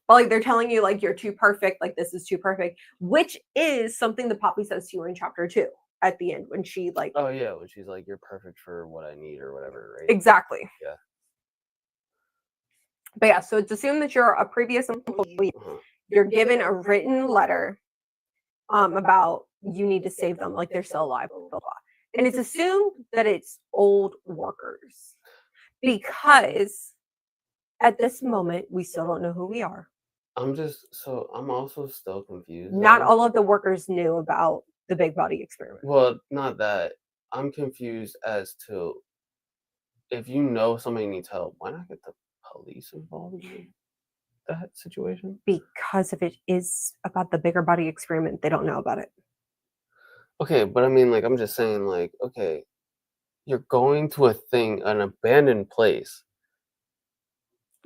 Speaker 1: But like they're telling you like you're too perfect, like this is too perfect, which is something that Poppy says to you in chapter 2 at the end when she like,
Speaker 2: oh yeah, when she's like, you're perfect for what I need or whatever, right?
Speaker 1: Exactly.
Speaker 2: Yeah.
Speaker 1: But yeah, so it's assumed that you're a previous employee. You're given a written letter about you need to save them, like they're still alive, blah, blah, blah. And it's assumed that it's old workers because at this moment we still don't know who we are.
Speaker 2: I'm also still confused.
Speaker 1: Not all of the workers knew about the big body experiment.
Speaker 2: Well, not that. I'm confused as to if you know somebody needs help, why not get the police involved in that situation?
Speaker 1: Because if it is about the bigger body experiment, they don't know about it.
Speaker 2: Okay, but I mean, like, I'm just saying, like, okay, you're going to an abandoned place.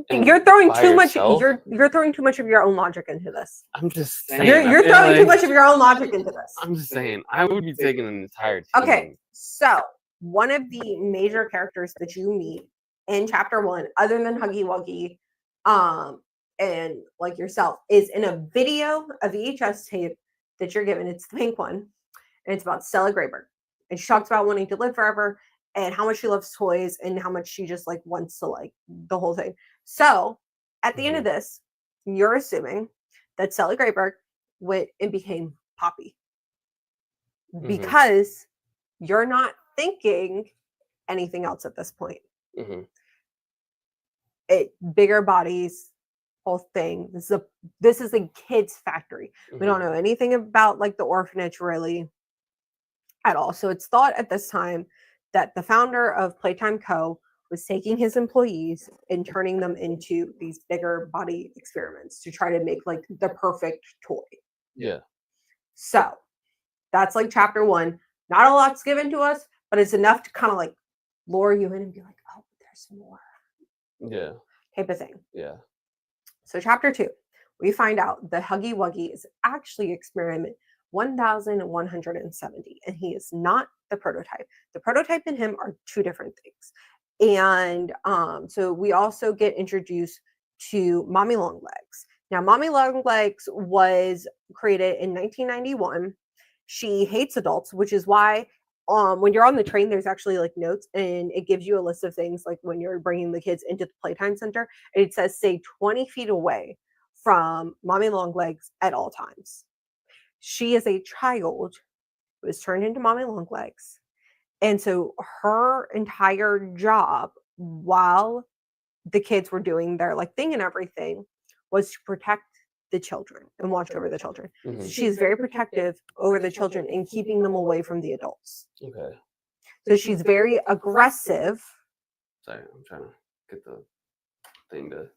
Speaker 2: and
Speaker 1: You're throwing
Speaker 2: by
Speaker 1: too much.
Speaker 2: yourself?
Speaker 1: You're throwing too much of your own logic into this.
Speaker 2: I'm just saying.
Speaker 1: You're throwing too much of your own logic into this.
Speaker 2: I'm just saying, I would be taking an entire team.
Speaker 1: Okay, so one of the major characters that you meet in chapter 1, other than Huggy Wuggy, and like yourself, is in a video, a VHS tape that you're given. It's the pink one, and it's about Stella Grayberg. And she talks about wanting to live forever and how much she loves toys and how much she just like wants to like the whole thing. So at the end of this, you're assuming that Stella Grayberg went and became Poppy. Because you're not thinking anything else at this point. Bigger bodies, whole thing. This is a kids' factory. We don't know anything about like the orphanage really at all. So it's thought at this time that the founder of Playtime Co. was taking his employees and turning them into these bigger body experiments to try to make like the perfect toy.
Speaker 2: Yeah.
Speaker 1: So that's like chapter 1. Not a lot's given to us, but it's enough to kind of like lure you in and be like, oh, there's more.
Speaker 2: Yeah.
Speaker 1: Type of thing.
Speaker 2: Yeah.
Speaker 1: So chapter 2, we find out the Huggy Wuggy is actually experiment 1170, and he is not the prototype. The prototype and him are two different things. And so we also get introduced to Mommy Longlegs. Now, Mommy Longlegs was created in 1991. She hates adults, which is why when you're on the train, there's actually like notes and it gives you a list of things like when you're bringing the kids into the Playtime Center. It says stay 20 feet away from Mommy Longlegs at all times. She is a child who was turned into Mommy Longlegs. And so her entire job while the kids were doing their like thing and everything was to protect the children and watch over the children. So she's very protective over the children and keeping them away from the adults.
Speaker 2: Okay.
Speaker 1: So she's very aggressive.
Speaker 2: Sorry, I'm trying to get the thing to.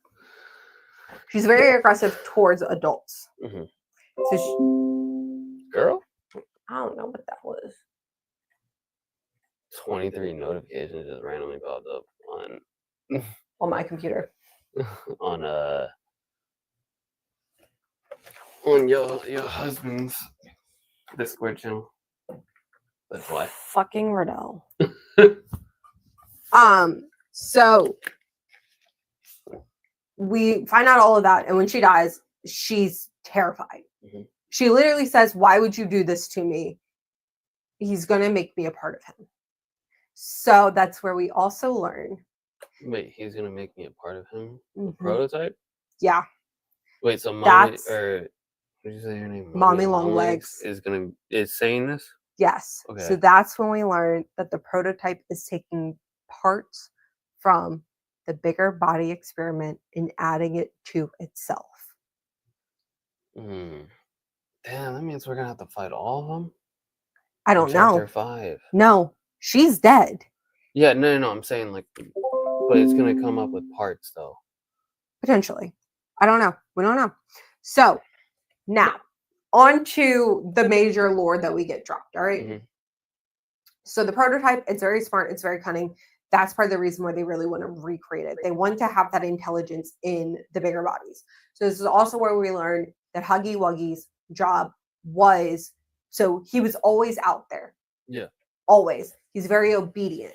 Speaker 1: She's very aggressive towards adults.
Speaker 2: So girl?
Speaker 1: I don't know what that was.
Speaker 2: 23 notifications just randomly popped up
Speaker 1: on my computer.
Speaker 2: On your husband's Discord channel. That's why.
Speaker 1: Fucking Riddell. So we find out all of that, and when she dies, she's terrified. She literally says, "Why would you do this to me? He's gonna make me a part of him." So that's where we also learn.
Speaker 2: Wait, he's gonna make me a part of him? The prototype?
Speaker 1: Yeah.
Speaker 2: Wait, so Mommy, or what did you say your name?
Speaker 1: Mommy Longlegs
Speaker 2: is saying this?
Speaker 1: Yes. Okay. So that's when we learn that the prototype is taking parts from the bigger body experiment and adding it to itself.
Speaker 2: Damn, that means we're gonna have to fight all of them?
Speaker 1: I don't know.
Speaker 2: Chapter 5.
Speaker 1: No, she's dead.
Speaker 2: Yeah, no, I'm saying like, but it's gonna come up with parts though.
Speaker 1: Potentially. I don't know. We don't know. So now on to the major lore that we get dropped. All right. So the prototype, it's very smart. It's very cunning. That's part of the reason why they really want to recreate it. They want to have that intelligence in the bigger bodies. So this is also where we learned that Huggy Wuggy's job was, so he was always out there.
Speaker 2: Yeah.
Speaker 1: Always. He's very obedient.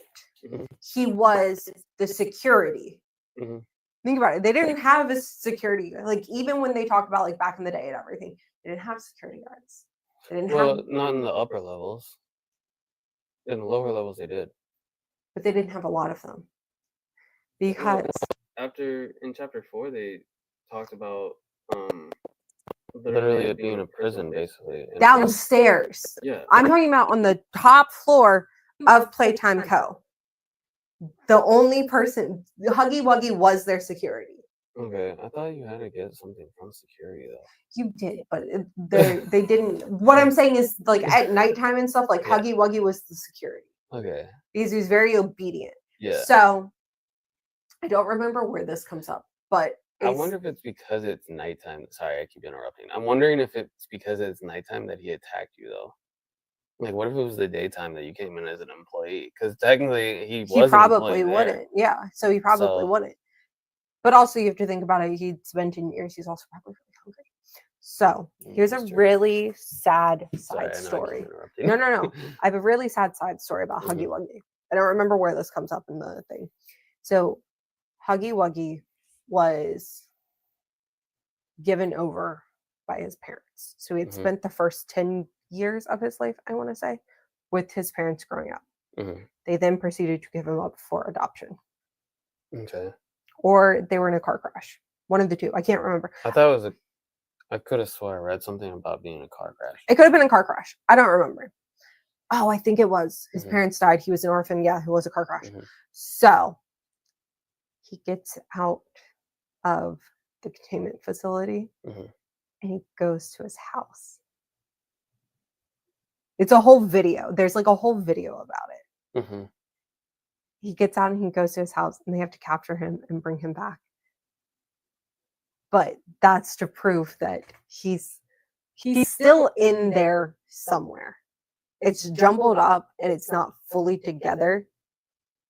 Speaker 1: He was the security. Think about it. They didn't have a security. Like, even when they talk about, like, back in the day and everything, they didn't have security guards. They didn't have...
Speaker 2: not in the upper levels. In the lower levels, they did.
Speaker 1: But they didn't have a lot of them. Because...
Speaker 2: in chapter 4, they talked about literally it being a prison, basically.
Speaker 1: Downstairs.
Speaker 2: Yeah.
Speaker 1: I'm talking about on the top floor of Playtime Co. The only person, Huggy Wuggy was their security.
Speaker 2: Okay, I thought you had to get something from security though.
Speaker 1: You did, but they didn't. What I'm saying is, like, at nighttime and stuff, like, Huggy Wuggy was the security.
Speaker 2: Okay.
Speaker 1: Because he was very obedient.
Speaker 2: Yeah.
Speaker 1: So I don't remember where this comes up, but
Speaker 2: I wonder if it's because it's nighttime. Sorry, I keep interrupting. I'm wondering if it's because it's nighttime that he attacked you, though. Like, what if it was the daytime that you came in as an employee? Because technically, he was
Speaker 1: probably
Speaker 2: an employee
Speaker 1: wouldn't.
Speaker 2: there.
Speaker 1: Yeah, so he probably wouldn't. But also, you have to think about it. He's been 10 years. He's also probably really hungry. So here's a really sad side story. No. I have a really sad side story about Huggy Wuggy. I don't remember where this comes up in the thing. So Huggy Wuggy was given over by his parents. So he had spent the first 10 years of his life, I want to say, with his parents growing up. They then proceeded to give him up for adoption.
Speaker 2: Okay.
Speaker 1: Or they were in a car crash. One of the two. I can't remember.
Speaker 2: I thought it was I could have swore I read something about being in a car crash.
Speaker 1: It could have been a car crash. I don't remember. Oh, I think it was. His parents died. He was an orphan. Yeah, it was a car crash. So he gets out of the containment facility and he goes to his house. It's a whole video. There's like a whole video about it. He gets out and he goes to his house and they have to capture him and bring him back. But that's to prove that he's still in there somewhere. It's jumbled up and it's not fully together.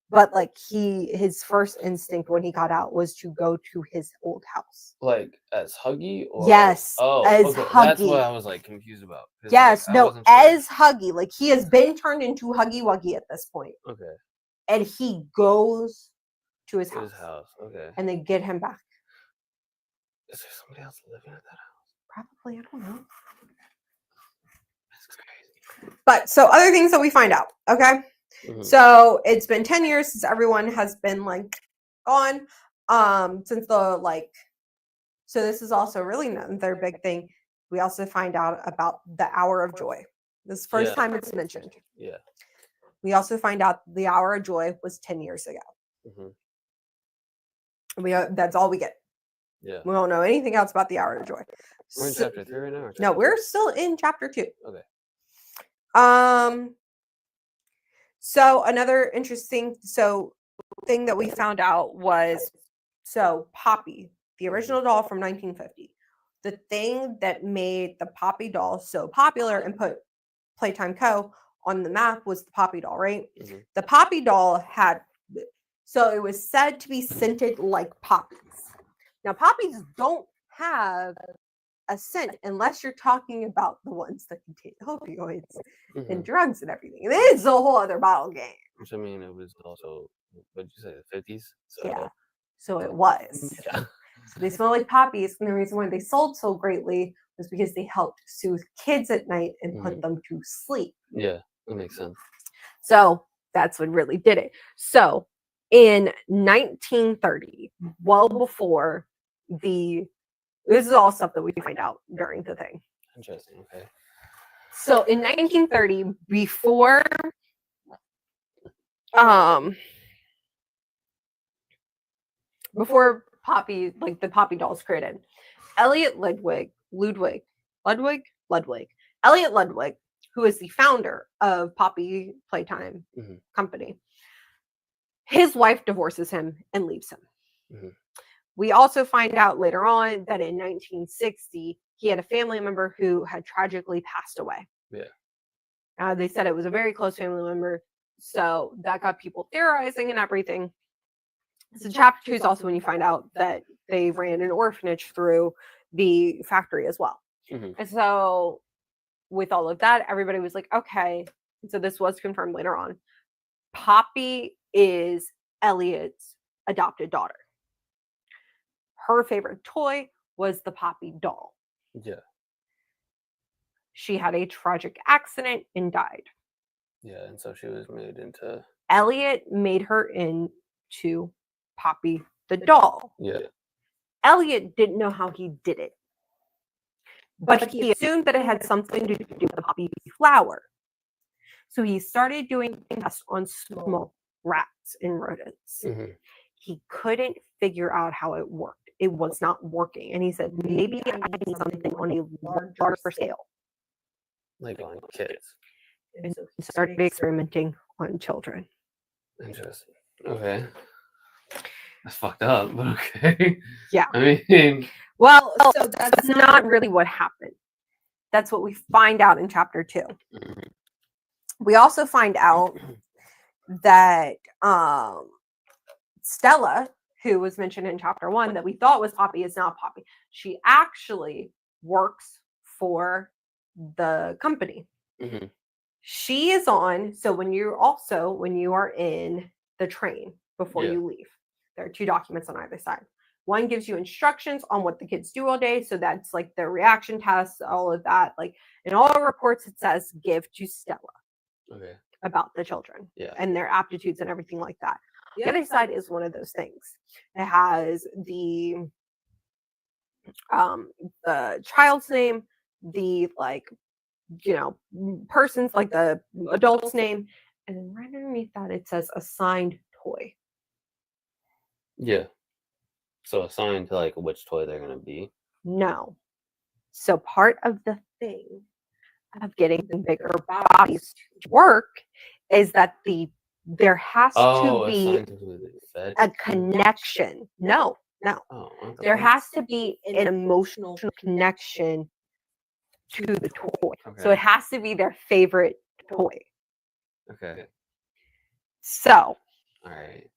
Speaker 1: But like his first instinct when he got out was to go to his old house.
Speaker 2: Like as Huggy? Or
Speaker 1: yes, as
Speaker 2: okay.
Speaker 1: Huggy.
Speaker 2: That's what I was like confused about.
Speaker 1: Yes,
Speaker 2: like,
Speaker 1: no, as Huggy. Like he has been turned into Huggy Wuggy at this point.
Speaker 2: Okay.
Speaker 1: And he goes to his house.
Speaker 2: Okay.
Speaker 1: And they get him back.
Speaker 2: Is there somebody else living at that house?
Speaker 1: Probably, I don't know. That's crazy. But so other things that we find out, okay? So it's been 10 years since everyone has been like gone. Since the so this is also really another big thing. We also find out about the hour of joy. This is the first time it's mentioned.
Speaker 2: Yeah.
Speaker 1: We also find out the hour of joy was 10 years ago. That's all we get.
Speaker 2: Yeah.
Speaker 1: We don't know anything else about the hour of joy.
Speaker 2: We're in chapter 3 right now?
Speaker 1: No, we're still in chapter 2.
Speaker 2: Okay.
Speaker 1: So another interesting thing that we found out was Poppy, the original doll from 1950. The thing that made the Poppy doll so popular and put Playtime Co on the map was the Poppy doll, right? The Poppy doll it was said to be scented like poppies. Now, poppies don't have a scent unless you're talking about the ones that contain opioids and drugs and everything. And it is a whole other bottle game.
Speaker 2: Which I mean, it was also, what did you say, the 50s?
Speaker 1: Yeah. So it was.
Speaker 2: Yeah.
Speaker 1: So they smell like poppies. And the reason why they sold so greatly was because they helped soothe kids at night and put them to sleep.
Speaker 2: Yeah, that makes sense.
Speaker 1: So that's what really did it. So in 1930, well before this is all stuff that we find out during the thing.
Speaker 2: Interesting. Okay.
Speaker 1: So in 1930, before Poppy, like the Poppy dolls created, Elliot Ludwig, who is the founder of Poppy Playtime Company, his wife divorces him and leaves him. We also find out later on that in 1960, he had a family member who had tragically passed away. Yeah. They said it was a very close family member. So that got people theorizing and everything. So chapter 2 is also when you find out that they ran an orphanage through the factory as well. And so with all of that, everybody was like, okay. So this was confirmed later on. Poppy is Elliot's adopted daughter. Her favorite toy was the Poppy doll.
Speaker 2: Yeah.
Speaker 1: She had a tragic accident and died.
Speaker 2: Yeah, and so she was made into...
Speaker 1: Elliot made her into Poppy the doll.
Speaker 2: Yeah.
Speaker 1: Elliot didn't know how he did it. But he assumed that it had something to do with the poppy flower. So he started doing tests on small rats and rodents. He couldn't figure out how it worked. It was not working. And he said, maybe I need something on a larger scale.
Speaker 2: Like on kids.
Speaker 1: And so he started experimenting on children.
Speaker 2: Interesting. Okay. That's fucked up, but okay.
Speaker 1: Yeah.
Speaker 2: I mean,
Speaker 1: Well, so that's not really what happened. That's what we find out in chapter 2.
Speaker 2: mhm.
Speaker 1: We also find out that Stella, who was mentioned in chapter 1 that we thought was Poppy, is not Poppy. She actually works for the company.
Speaker 2: Mhm.
Speaker 1: She is on, so when you are in the train before
Speaker 2: Yeah.
Speaker 1: you leave, there are 2 documents on either side. One gives you instructions on what the kids do all day, so that's like their reaction tests, all of that. Like in all the reports, it says give to Stella
Speaker 2: Okay.
Speaker 1: about the children
Speaker 2: Yeah.
Speaker 1: and their aptitudes and everything like that. The other side is one of those things. It has the child's name, the person's like the adult's name, and then right underneath that it says assigned toy.
Speaker 2: Yeah. So assigned to like which toy they're gonna be.
Speaker 1: No. So part of the thing of getting the bigger bodies to work is that there has to be
Speaker 2: assigned to who they fed.
Speaker 1: a connection. No.
Speaker 2: Oh, what the
Speaker 1: There
Speaker 2: fuck?
Speaker 1: has to be an emotional connection to the toy. So
Speaker 2: Okay.
Speaker 1: it has to be their favorite toy.
Speaker 2: Okay.
Speaker 1: So,
Speaker 2: All right.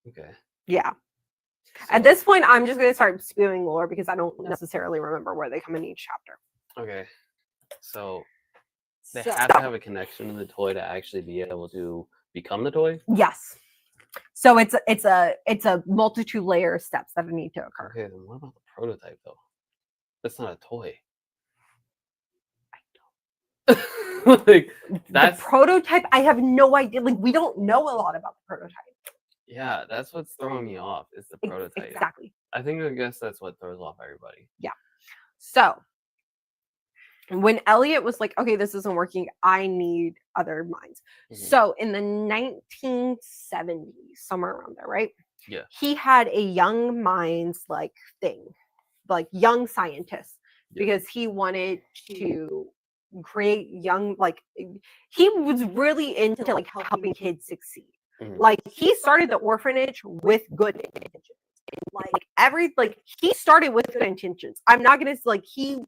Speaker 2: Okay.
Speaker 1: yeah.
Speaker 2: So,
Speaker 1: At this point, I'm just going to start spewing lore because I don't necessarily remember where they come in each chapter.
Speaker 2: okay. So they have to have a connection to the toy to actually be able to become the toy.
Speaker 1: Yes. So it's a multitude layer of steps that need to occur.
Speaker 2: Okay, then what about the prototype though? That's not a toy. Like that's
Speaker 1: the prototype. I have no idea. Like we don't know a lot about the prototype.
Speaker 2: yeah, that's what's throwing me off. Is the prototype.
Speaker 1: Exactly.
Speaker 2: I guess that's what throws off everybody.
Speaker 1: Yeah. So when Elliot was like, okay, this isn't working, I need other minds.
Speaker 2: Mhm.
Speaker 1: So in the 1970s, somewhere around there, right?
Speaker 2: Yeah.
Speaker 1: He had a young minds like thing, like young scientists,
Speaker 2: Yeah.
Speaker 1: because he wanted to create young, like he was really into like helping kids succeed.
Speaker 2: Mhm.
Speaker 1: Like he started the orphanage with good intentions. Like he started with good intentions. I'm not gonna like he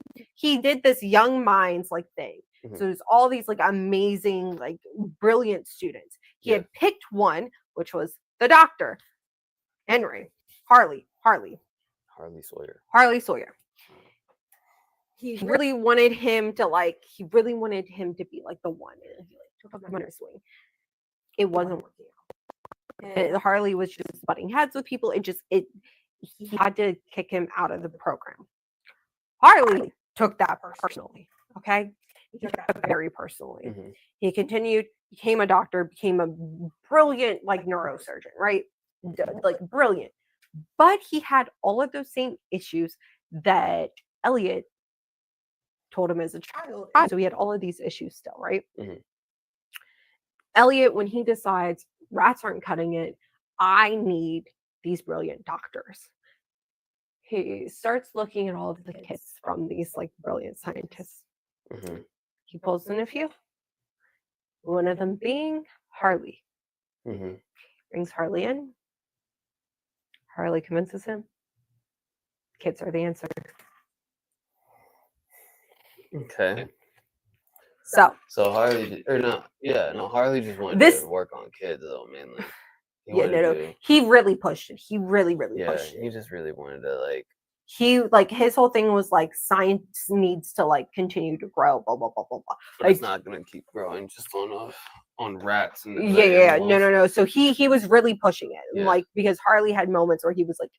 Speaker 1: did this young minds like thing.
Speaker 2: Mhm.
Speaker 1: So there's all these like amazing, like brilliant students. He
Speaker 2: Yeah.
Speaker 1: had picked one, which was the doctor, Harley Sawyer. He really wanted him to be like the one, and he like took him under his wing. It wasn't working out. And Harley was just butting heads with people. He had to kick him out of the program. Harley took that personally. Okay, he took that very personally.
Speaker 2: Mhm.
Speaker 1: He continued, became a doctor, became a brilliant like neurosurgeon, right? Like brilliant. But he had all of those same issues that Elliot told him as a child. So he had all of these issues still, right?
Speaker 2: Mhm.
Speaker 1: Elliot, when he decides rats aren't cutting it, I need these brilliant doctors. He starts looking at all of the kids from these like brilliant scientists.
Speaker 2: Mhm.
Speaker 1: He pulls in a few. One of them being Harley.
Speaker 2: Mhm.
Speaker 1: Brings Harley in. Harley convinces him. Kids are the answer.
Speaker 2: Okay.
Speaker 1: So
Speaker 2: Harley Harley just wanted
Speaker 1: This-
Speaker 2: to work on kids though, mainly. He
Speaker 1: yeah,
Speaker 2: wanted
Speaker 1: no.
Speaker 2: to,
Speaker 1: He really pushed it. He really
Speaker 2: yeah,
Speaker 1: pushed
Speaker 2: he
Speaker 1: it.
Speaker 2: just really wanted to like
Speaker 1: He like his whole thing was like science needs to like continue to grow, blah blah blah blah blah.
Speaker 2: but it's not gonna keep growing just on rats and
Speaker 1: Yeah,
Speaker 2: animals.
Speaker 1: no. So he was really pushing it,
Speaker 2: Yeah.
Speaker 1: like because Harley had moments where he was like,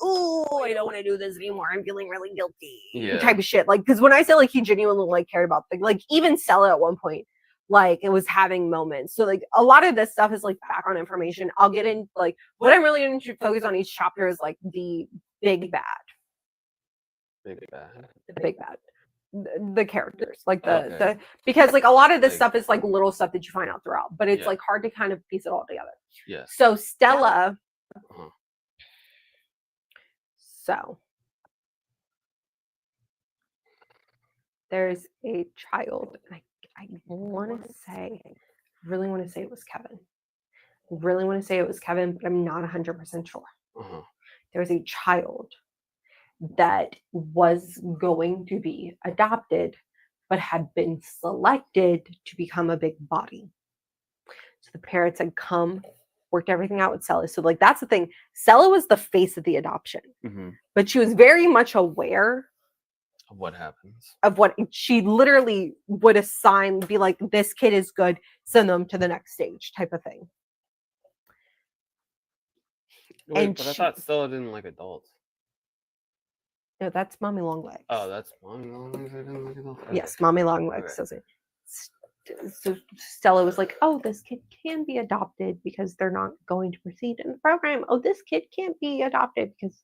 Speaker 1: "Oh, I don't want to do this anymore. I'm feeling really guilty."
Speaker 2: Yeah.
Speaker 1: Type of shit. Like, because when I say like he genuinely like cared about things, like even Stella at one point, like it was having moments. So like a lot of this stuff is like background information. I'll get in like what I'm really going to focus on each chapter is like the big bad.
Speaker 2: Big bad.
Speaker 1: The big bad. The characters, like
Speaker 2: Okay.
Speaker 1: because like a lot of this
Speaker 2: Like-
Speaker 1: stuff is like little stuff that you find out throughout, but it's
Speaker 2: Yeah.
Speaker 1: like hard to kind of piece it all together.
Speaker 2: Yeah.
Speaker 1: So Stella,
Speaker 2: Uh-huh.
Speaker 1: so there's a child, and I want to say, really want to say it was Kevin. really want to say it was Kevin, but I'm not 100% sure. There was a child that was going to be adopted, but had been selected to become a big body. So the parents had come, worked everything out with Stella. So like that's the thing. Stella was the face of the adoption, but she was very much aware
Speaker 2: of what happens.
Speaker 1: Of what she literally would assign, be like, this kid is good, send them to the next stage type of thing.
Speaker 2: Wait,
Speaker 1: and
Speaker 2: but I thought Stella didn't like adults.
Speaker 1: No, that's Mommy Longlegs.
Speaker 2: Oh, that's Mommy Longlegs. I didn't like adults. Okay.
Speaker 1: Yes, Mommy Longlegs.
Speaker 2: Okay.
Speaker 1: So Stella was like, oh, this kid can be adopted because they're not going to proceed in the program. Oh, this kid can't be adopted because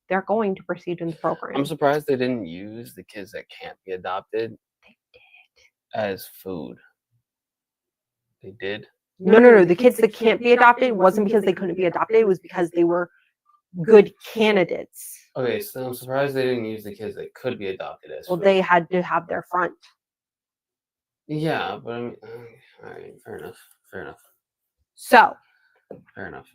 Speaker 1: they're going to proceed in the program.
Speaker 2: I'm surprised they didn't use the kids that can't be adopted.
Speaker 1: They did.
Speaker 2: As food. They did?
Speaker 1: No. The kids that can't be adopted wasn't because they couldn't be adopted. It was because they were good candidates.
Speaker 2: Okay, so I'm surprised they didn't use the kids that could be adopted as
Speaker 1: well,
Speaker 2: food.
Speaker 1: They had to have their front.
Speaker 2: Yeah, but I mean, all right, fair enough.
Speaker 1: So.
Speaker 2: Fair enough.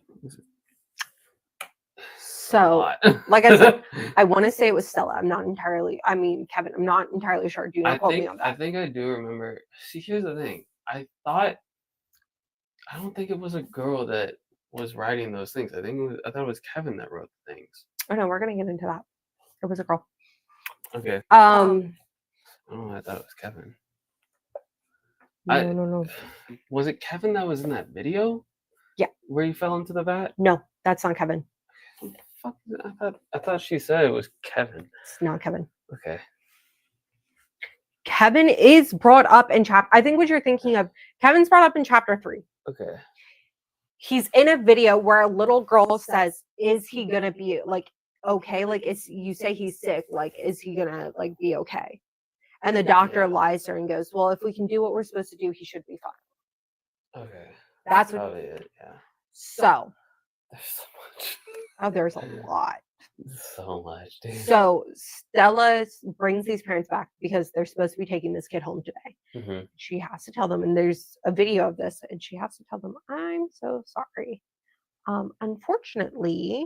Speaker 1: So, like I said, I want to say it was Stella. I'm not entirely. I mean, Kevin. I'm not entirely sure. Do not quote me on that.
Speaker 2: I think I do remember. See, here's the thing. I don't think it was a girl that was writing those things. I thought it was Kevin that wrote the things.
Speaker 1: Oh no, we're gonna get into that. It was a girl.
Speaker 2: Okay.
Speaker 1: Oh,
Speaker 2: I thought it was Kevin.
Speaker 1: No.
Speaker 2: Was it Kevin that was in that video?
Speaker 1: Yeah.
Speaker 2: Where he fell into the vat?
Speaker 1: No, that's not Kevin.
Speaker 2: Fuck, I thought she said it was Kevin.
Speaker 1: It's not Kevin.
Speaker 2: Okay.
Speaker 1: Kevin is brought up in chapter. I think what you're thinking of. Kevin's brought up in chapter 3.
Speaker 2: Okay.
Speaker 1: He's in a video where a little girl says, "Is he gonna be like okay? Like, you say he's sick? Like, is he gonna like be okay?" And the doctor lies to her and goes, "Well, if we can do what we're supposed to do, he should be fine."
Speaker 2: Okay.
Speaker 1: That's
Speaker 2: probably it. Yeah.
Speaker 1: So.
Speaker 2: There's so much.
Speaker 1: Oh, there's a lot.
Speaker 2: So much, dude.
Speaker 1: So Stella brings these parents back because they're supposed to be taking this kid home today. She has to tell them, and there's a video of this, and she has to tell them, "I'm so sorry. Unfortunately,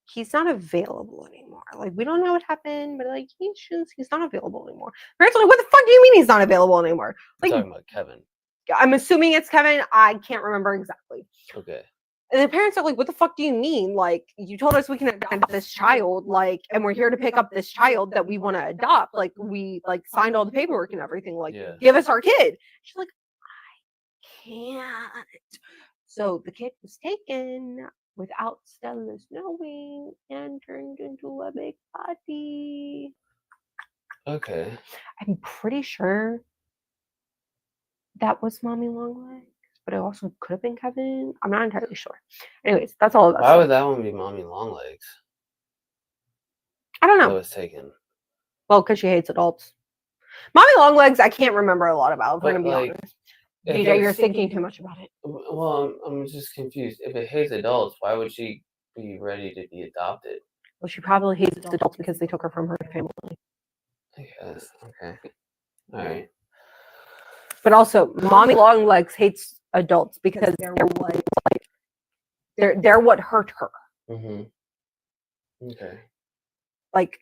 Speaker 1: he's not available anymore. Like, we don't know what happened, but like he's not available anymore." Parents are like, "What the fuck do you mean he's not available anymore?" Like,
Speaker 2: talking about Kevin.
Speaker 1: I'm assuming it's Kevin. I can't remember exactly.
Speaker 2: Okay.
Speaker 1: And the parents are like, "What the fuck do you mean? Like, you told us we can adopt this child, like, and we're here to pick up this child that we want to adopt. Like, we like signed all the paperwork and everything. Like, give us our kid." She's like, "I can't." So the kid was taken without Stella's knowing and turned into a big body.
Speaker 2: Okay.
Speaker 1: I'm pretty sure that was Mommy Longlegs, but it also could have been Kevin. I'm not entirely sure. Anyways, that's all of us.
Speaker 2: Why would that one be Mommy Longlegs?
Speaker 1: I don't know.
Speaker 2: That was taken.
Speaker 1: Well, because she hates adults. Mommy Longlegs, I can't remember a lot about. If we're gonna be honest. DJ, you're thinking too much about it.
Speaker 2: Well, I'm just confused. If it hates adults, why would she be ready to be adopted?
Speaker 1: Well, she probably hates adults because they took her from her family.
Speaker 2: I guess. Okay. All right.
Speaker 1: But also, Mommy Longlegs hates adults because they're what hurt her.
Speaker 2: Okay.
Speaker 1: Like,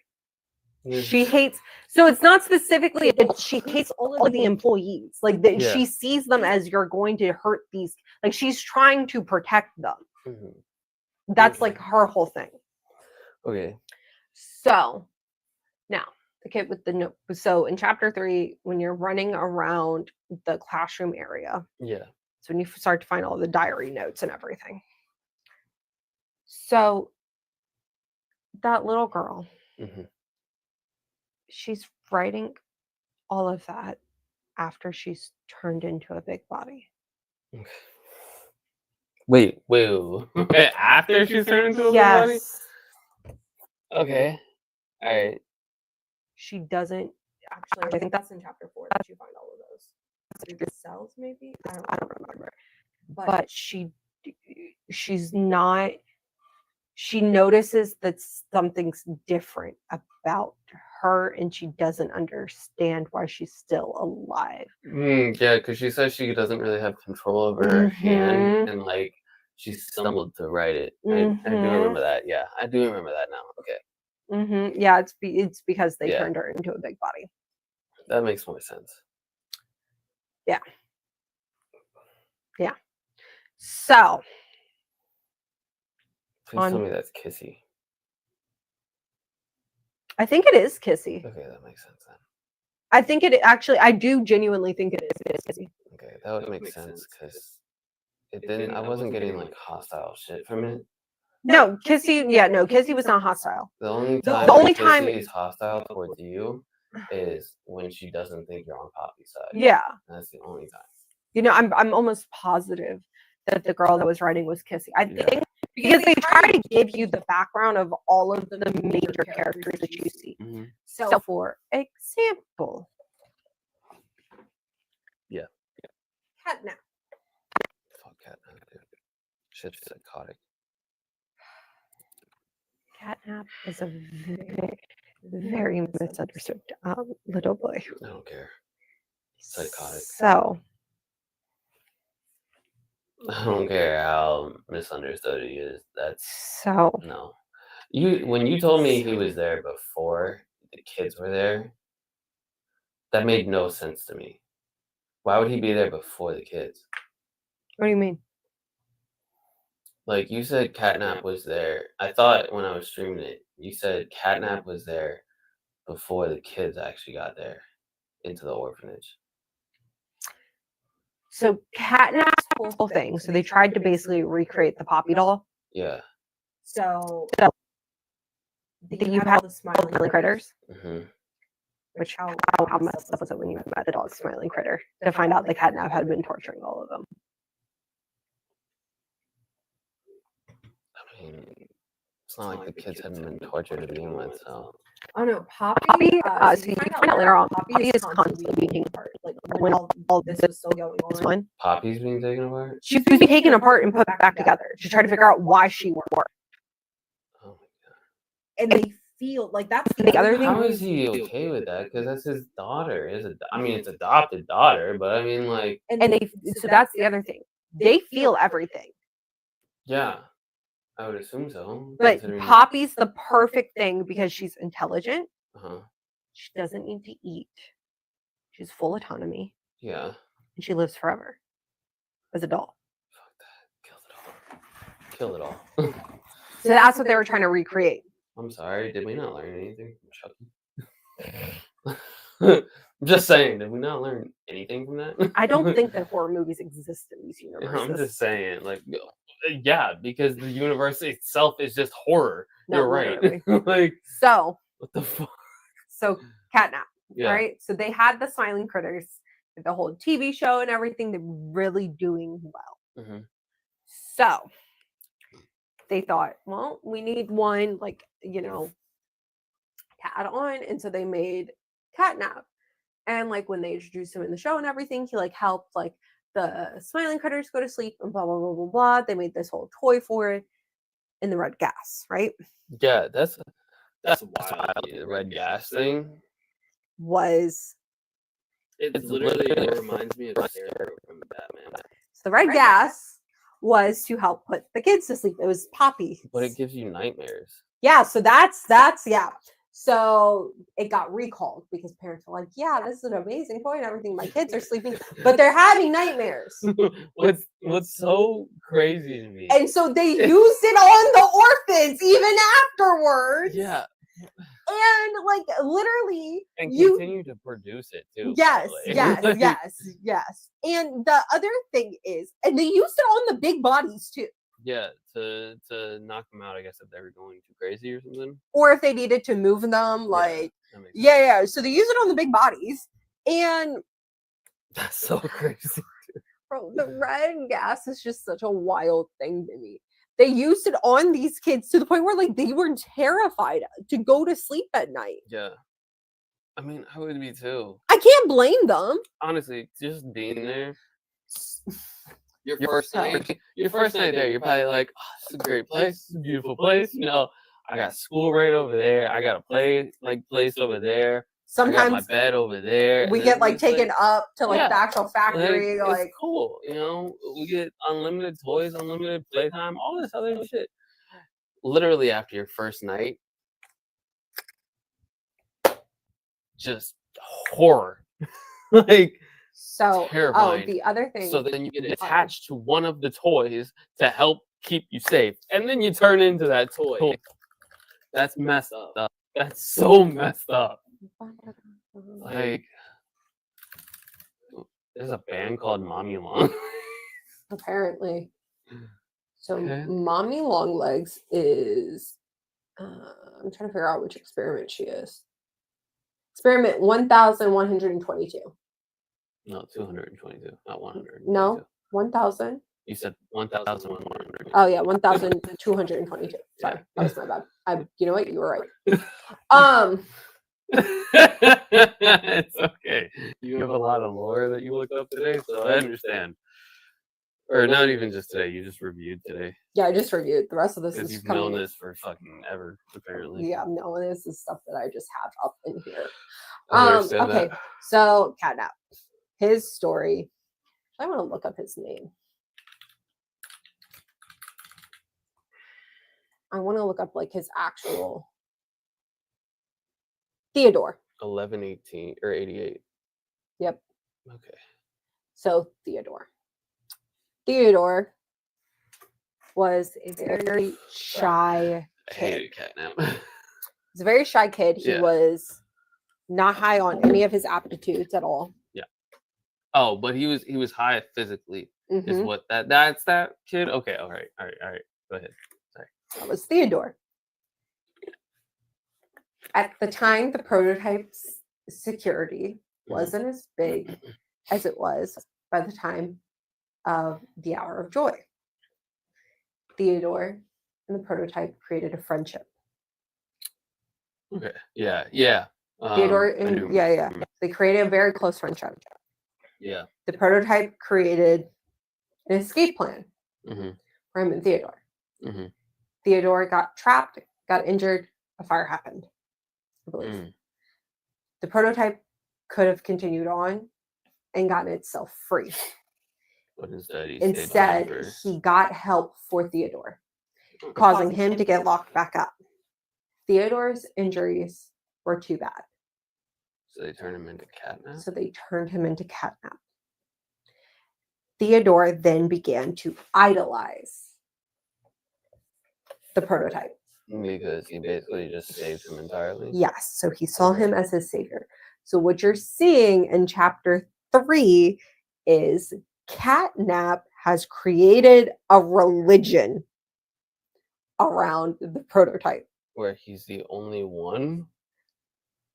Speaker 1: she hates. So it's not specifically adults. She hates all of the employees. Like, she sees them as you're going to hurt these. Like, she's trying to protect them. That's like her whole thing.
Speaker 2: Okay.
Speaker 1: So now the kid with the note. So in chapter 3, when you're running around the classroom area, so when you start to find all the diary notes and everything. So that little girl, she's writing all of that after she's turned into a big body.
Speaker 2: Wait. After she's turned into a big body? Okay. All right.
Speaker 1: She doesn't actually. I think that's in chapter 4 that you find all of those. The cells, maybe. I don't remember. But she's not. She notices that something's different about her and she doesn't understand why she's still alive.
Speaker 2: Yeah, because she says she doesn't really have control over her hand, and like she stumbled to write it. I do remember that. Yeah, I do remember that now. Okay.
Speaker 1: Yeah, it's because they
Speaker 2: Yeah.
Speaker 1: turned her into a big body.
Speaker 2: That makes more sense.
Speaker 1: Yeah. So
Speaker 2: Please tell me that's Kissy.
Speaker 1: I think it is Kissy.
Speaker 2: Okay, that makes sense then.
Speaker 1: I think it actually. I do genuinely think it is Kissy.
Speaker 2: Okay, that would make sense because it didn't. I wasn't getting like hostile shit from it.
Speaker 1: No, Kissy. Yeah, no, Kissy was not hostile.
Speaker 2: The only time Kissy is hostile towards you is when she doesn't think you're on Poppy's side.
Speaker 1: Yeah,
Speaker 2: that's the only time.
Speaker 1: You know, I'm almost positive that the girl that was writing was Kissy. I think because they try to give you the background of all of the major characters that you see. So, for example, Catnap.
Speaker 2: Fuck Catnap, dude. Shit's psychotic.
Speaker 1: Catnap is a very misunderstood little boy.
Speaker 2: I don't care. Psychotic.
Speaker 1: So
Speaker 2: I don't care how misunderstood he is. That's
Speaker 1: so
Speaker 2: no. When you told me he was there before the kids were there, that made no sense to me. Why would he be there before the kids?
Speaker 1: What do you mean?
Speaker 2: Like you said Catnap was there. I thought when I was streaming it, you said Catnap was there before the kids actually got there into the orphanage.
Speaker 1: So Catnap's whole thing. So they tried to basically recreate the Poppy doll.
Speaker 2: Yeah.
Speaker 1: So you had the smiling critters. Which how messed up was it when you met the dog smiling critter to find out the Catnap had been torturing all of them?
Speaker 2: I mean, it's not like the kids hadn't been tortured to begin with, so.
Speaker 1: Oh no, Poppy. So you find out later on, Poppy is constantly being apart. Like when all this was still going on.
Speaker 2: Poppy's being taken apart?
Speaker 1: She was being taken apart and put back together to try to figure out why she worked.
Speaker 2: Oh my god.
Speaker 1: And they feel like that's the other thing.
Speaker 2: How is he okay with that? Because that's his daughter. I mean, it's adopted daughter, but I mean, like.
Speaker 1: And they. So that's the other thing. They feel everything.
Speaker 2: Yeah. I would assume so.
Speaker 1: But Poppy's the perfect thing because she's intelligent. She doesn't need to eat. She's full autonomy.
Speaker 2: Yeah.
Speaker 1: And she lives forever as a doll.
Speaker 2: Fuck that. Kill it all. Kill it all.
Speaker 1: So that's what they were trying to recreate.
Speaker 2: I'm sorry. Did we not learn anything from Chucky? I'm just saying, did we not learn anything from that?
Speaker 1: I don't think that horror movies exist in these universes.
Speaker 2: I'm just saying, like, yeah, because the universe itself is just horror.
Speaker 1: No,
Speaker 2: you're right.
Speaker 1: Like, so
Speaker 2: what the fuck?
Speaker 1: So Catnap, right? So they had the smiling critters, the whole TV show and everything. They're really doing well. So they thought, well, we need one, like, you know, to add on, and so they made Catnap. And like when they introduced him in the show and everything, he like helped like the smiling critters go to sleep and blah blah blah blah blah. They made this whole toy for it in the red gas, right?
Speaker 2: Yeah, that's wild. The red gas thing
Speaker 1: was.
Speaker 2: It's literally it reminds me of Sarah from Batman.
Speaker 1: So the red gas was to help put the kids to sleep. It was Poppy.
Speaker 2: But it gives you nightmares.
Speaker 1: Yeah, so that's yeah. So it got recalled because parents were like, yeah, this is an amazing toy and everything. My kids are sleeping, but they're having nightmares.
Speaker 2: What's so crazy to me.
Speaker 1: And so they used it on the orphans even afterwards.
Speaker 2: Yeah.
Speaker 1: And like literally
Speaker 2: and continue to produce it too.
Speaker 1: Yes. And the other thing is, and they used it on the big bodies too.
Speaker 2: Yeah, to knock them out, I guess, if they were going too crazy or something.
Speaker 1: Or if they needed to move them, like yeah. So they use it on the big bodies. And
Speaker 2: that's so crazy.
Speaker 1: Bro, the red gas is just such a wild thing to me. They used it on these kids to the point where like they were terrified to go to sleep at night.
Speaker 2: Yeah. I mean, I would be too.
Speaker 1: I can't blame them.
Speaker 2: Honestly, just being there. Your first night there, you're probably like, oh, this is a great place. It's a beautiful place. You know, I got school right over there. I got a place over there. I got my
Speaker 1: Sometimes
Speaker 2: bed over there.
Speaker 1: we
Speaker 2: and
Speaker 1: get
Speaker 2: then
Speaker 1: like
Speaker 2: it's
Speaker 1: taken up to like
Speaker 2: yeah,
Speaker 1: the actual factory.
Speaker 2: it's cool, you know. We get unlimited toys, unlimited playtime, all this other shit. Literally after your first night, just horror, like terrifying.
Speaker 1: The other thing.
Speaker 2: So then you get attached to one of the toys to help keep you safe, and then you turn into that toy. That's messed up. That's so messed up. Like, there's a band called Mommy Long.
Speaker 1: Apparently. So
Speaker 2: Okay.
Speaker 1: Mommy Longlegs is I'm trying to figure out which experiment she is. Experiment 1122.
Speaker 2: No, 222, not 100.
Speaker 1: No, 1000.
Speaker 2: You said 1,100.
Speaker 1: Oh yeah, 1222. Sorry,
Speaker 2: Yeah.
Speaker 1: that was my bad. You know what? You were right.
Speaker 2: It's okay. You have a lot of lore that you looked up today, so I understand. Or not even just today. You just reviewed today.
Speaker 1: Yeah, I just reviewed. The rest of this
Speaker 2: Because
Speaker 1: is
Speaker 2: you've
Speaker 1: coming.
Speaker 2: known this for fucking ever, apparently.
Speaker 1: Yeah, no, this is stuff that I just have up in here.
Speaker 2: I understand
Speaker 1: Okay,
Speaker 2: that.
Speaker 1: so Catnap. His story. I want to look up his name. I want to look up like his actual Theodore.
Speaker 2: 1118 or 88.
Speaker 1: Yep.
Speaker 2: Okay.
Speaker 1: So Theodore. Theodore was a very shy
Speaker 2: I
Speaker 1: kid.
Speaker 2: hated Catnap.
Speaker 1: He's a very shy kid. He
Speaker 2: Yeah.
Speaker 1: was not high on any of his aptitudes at all.
Speaker 2: Yeah. Oh, but he was high physically. Is
Speaker 1: Mhm.
Speaker 2: what that's that kid? Okay, all right. Go ahead. Sorry.
Speaker 1: That was Theodore. At the time, the prototype's security wasn't as big as it was by the time of the Hour of Joy. Theodore and the prototype created a friendship.
Speaker 2: Okay. Yeah.
Speaker 1: Theodore
Speaker 2: I do
Speaker 1: and yeah. They created a very close friendship.
Speaker 2: Yeah.
Speaker 1: The prototype created an escape plan
Speaker 2: Mhm.
Speaker 1: for him and Theodore.
Speaker 2: Mhm.
Speaker 1: Theodore got trapped, got injured, a fire happened, I believe.
Speaker 2: Mm.
Speaker 1: The prototype could have continued on and gotten itself free.
Speaker 2: But instead,
Speaker 1: he got help for Theodore, causing him to get locked back up. Theodore's injuries were too bad.
Speaker 2: So they turned him into Catnap?
Speaker 1: So they turned him into Catnap. Theodore then began to idolize the prototype.
Speaker 2: Because he basically just saved him entirely?
Speaker 1: Yes, so he saw him as his savior. So what you're seeing in chapter 3 is Catnap has created a religion around the prototype.
Speaker 2: Where he's the only one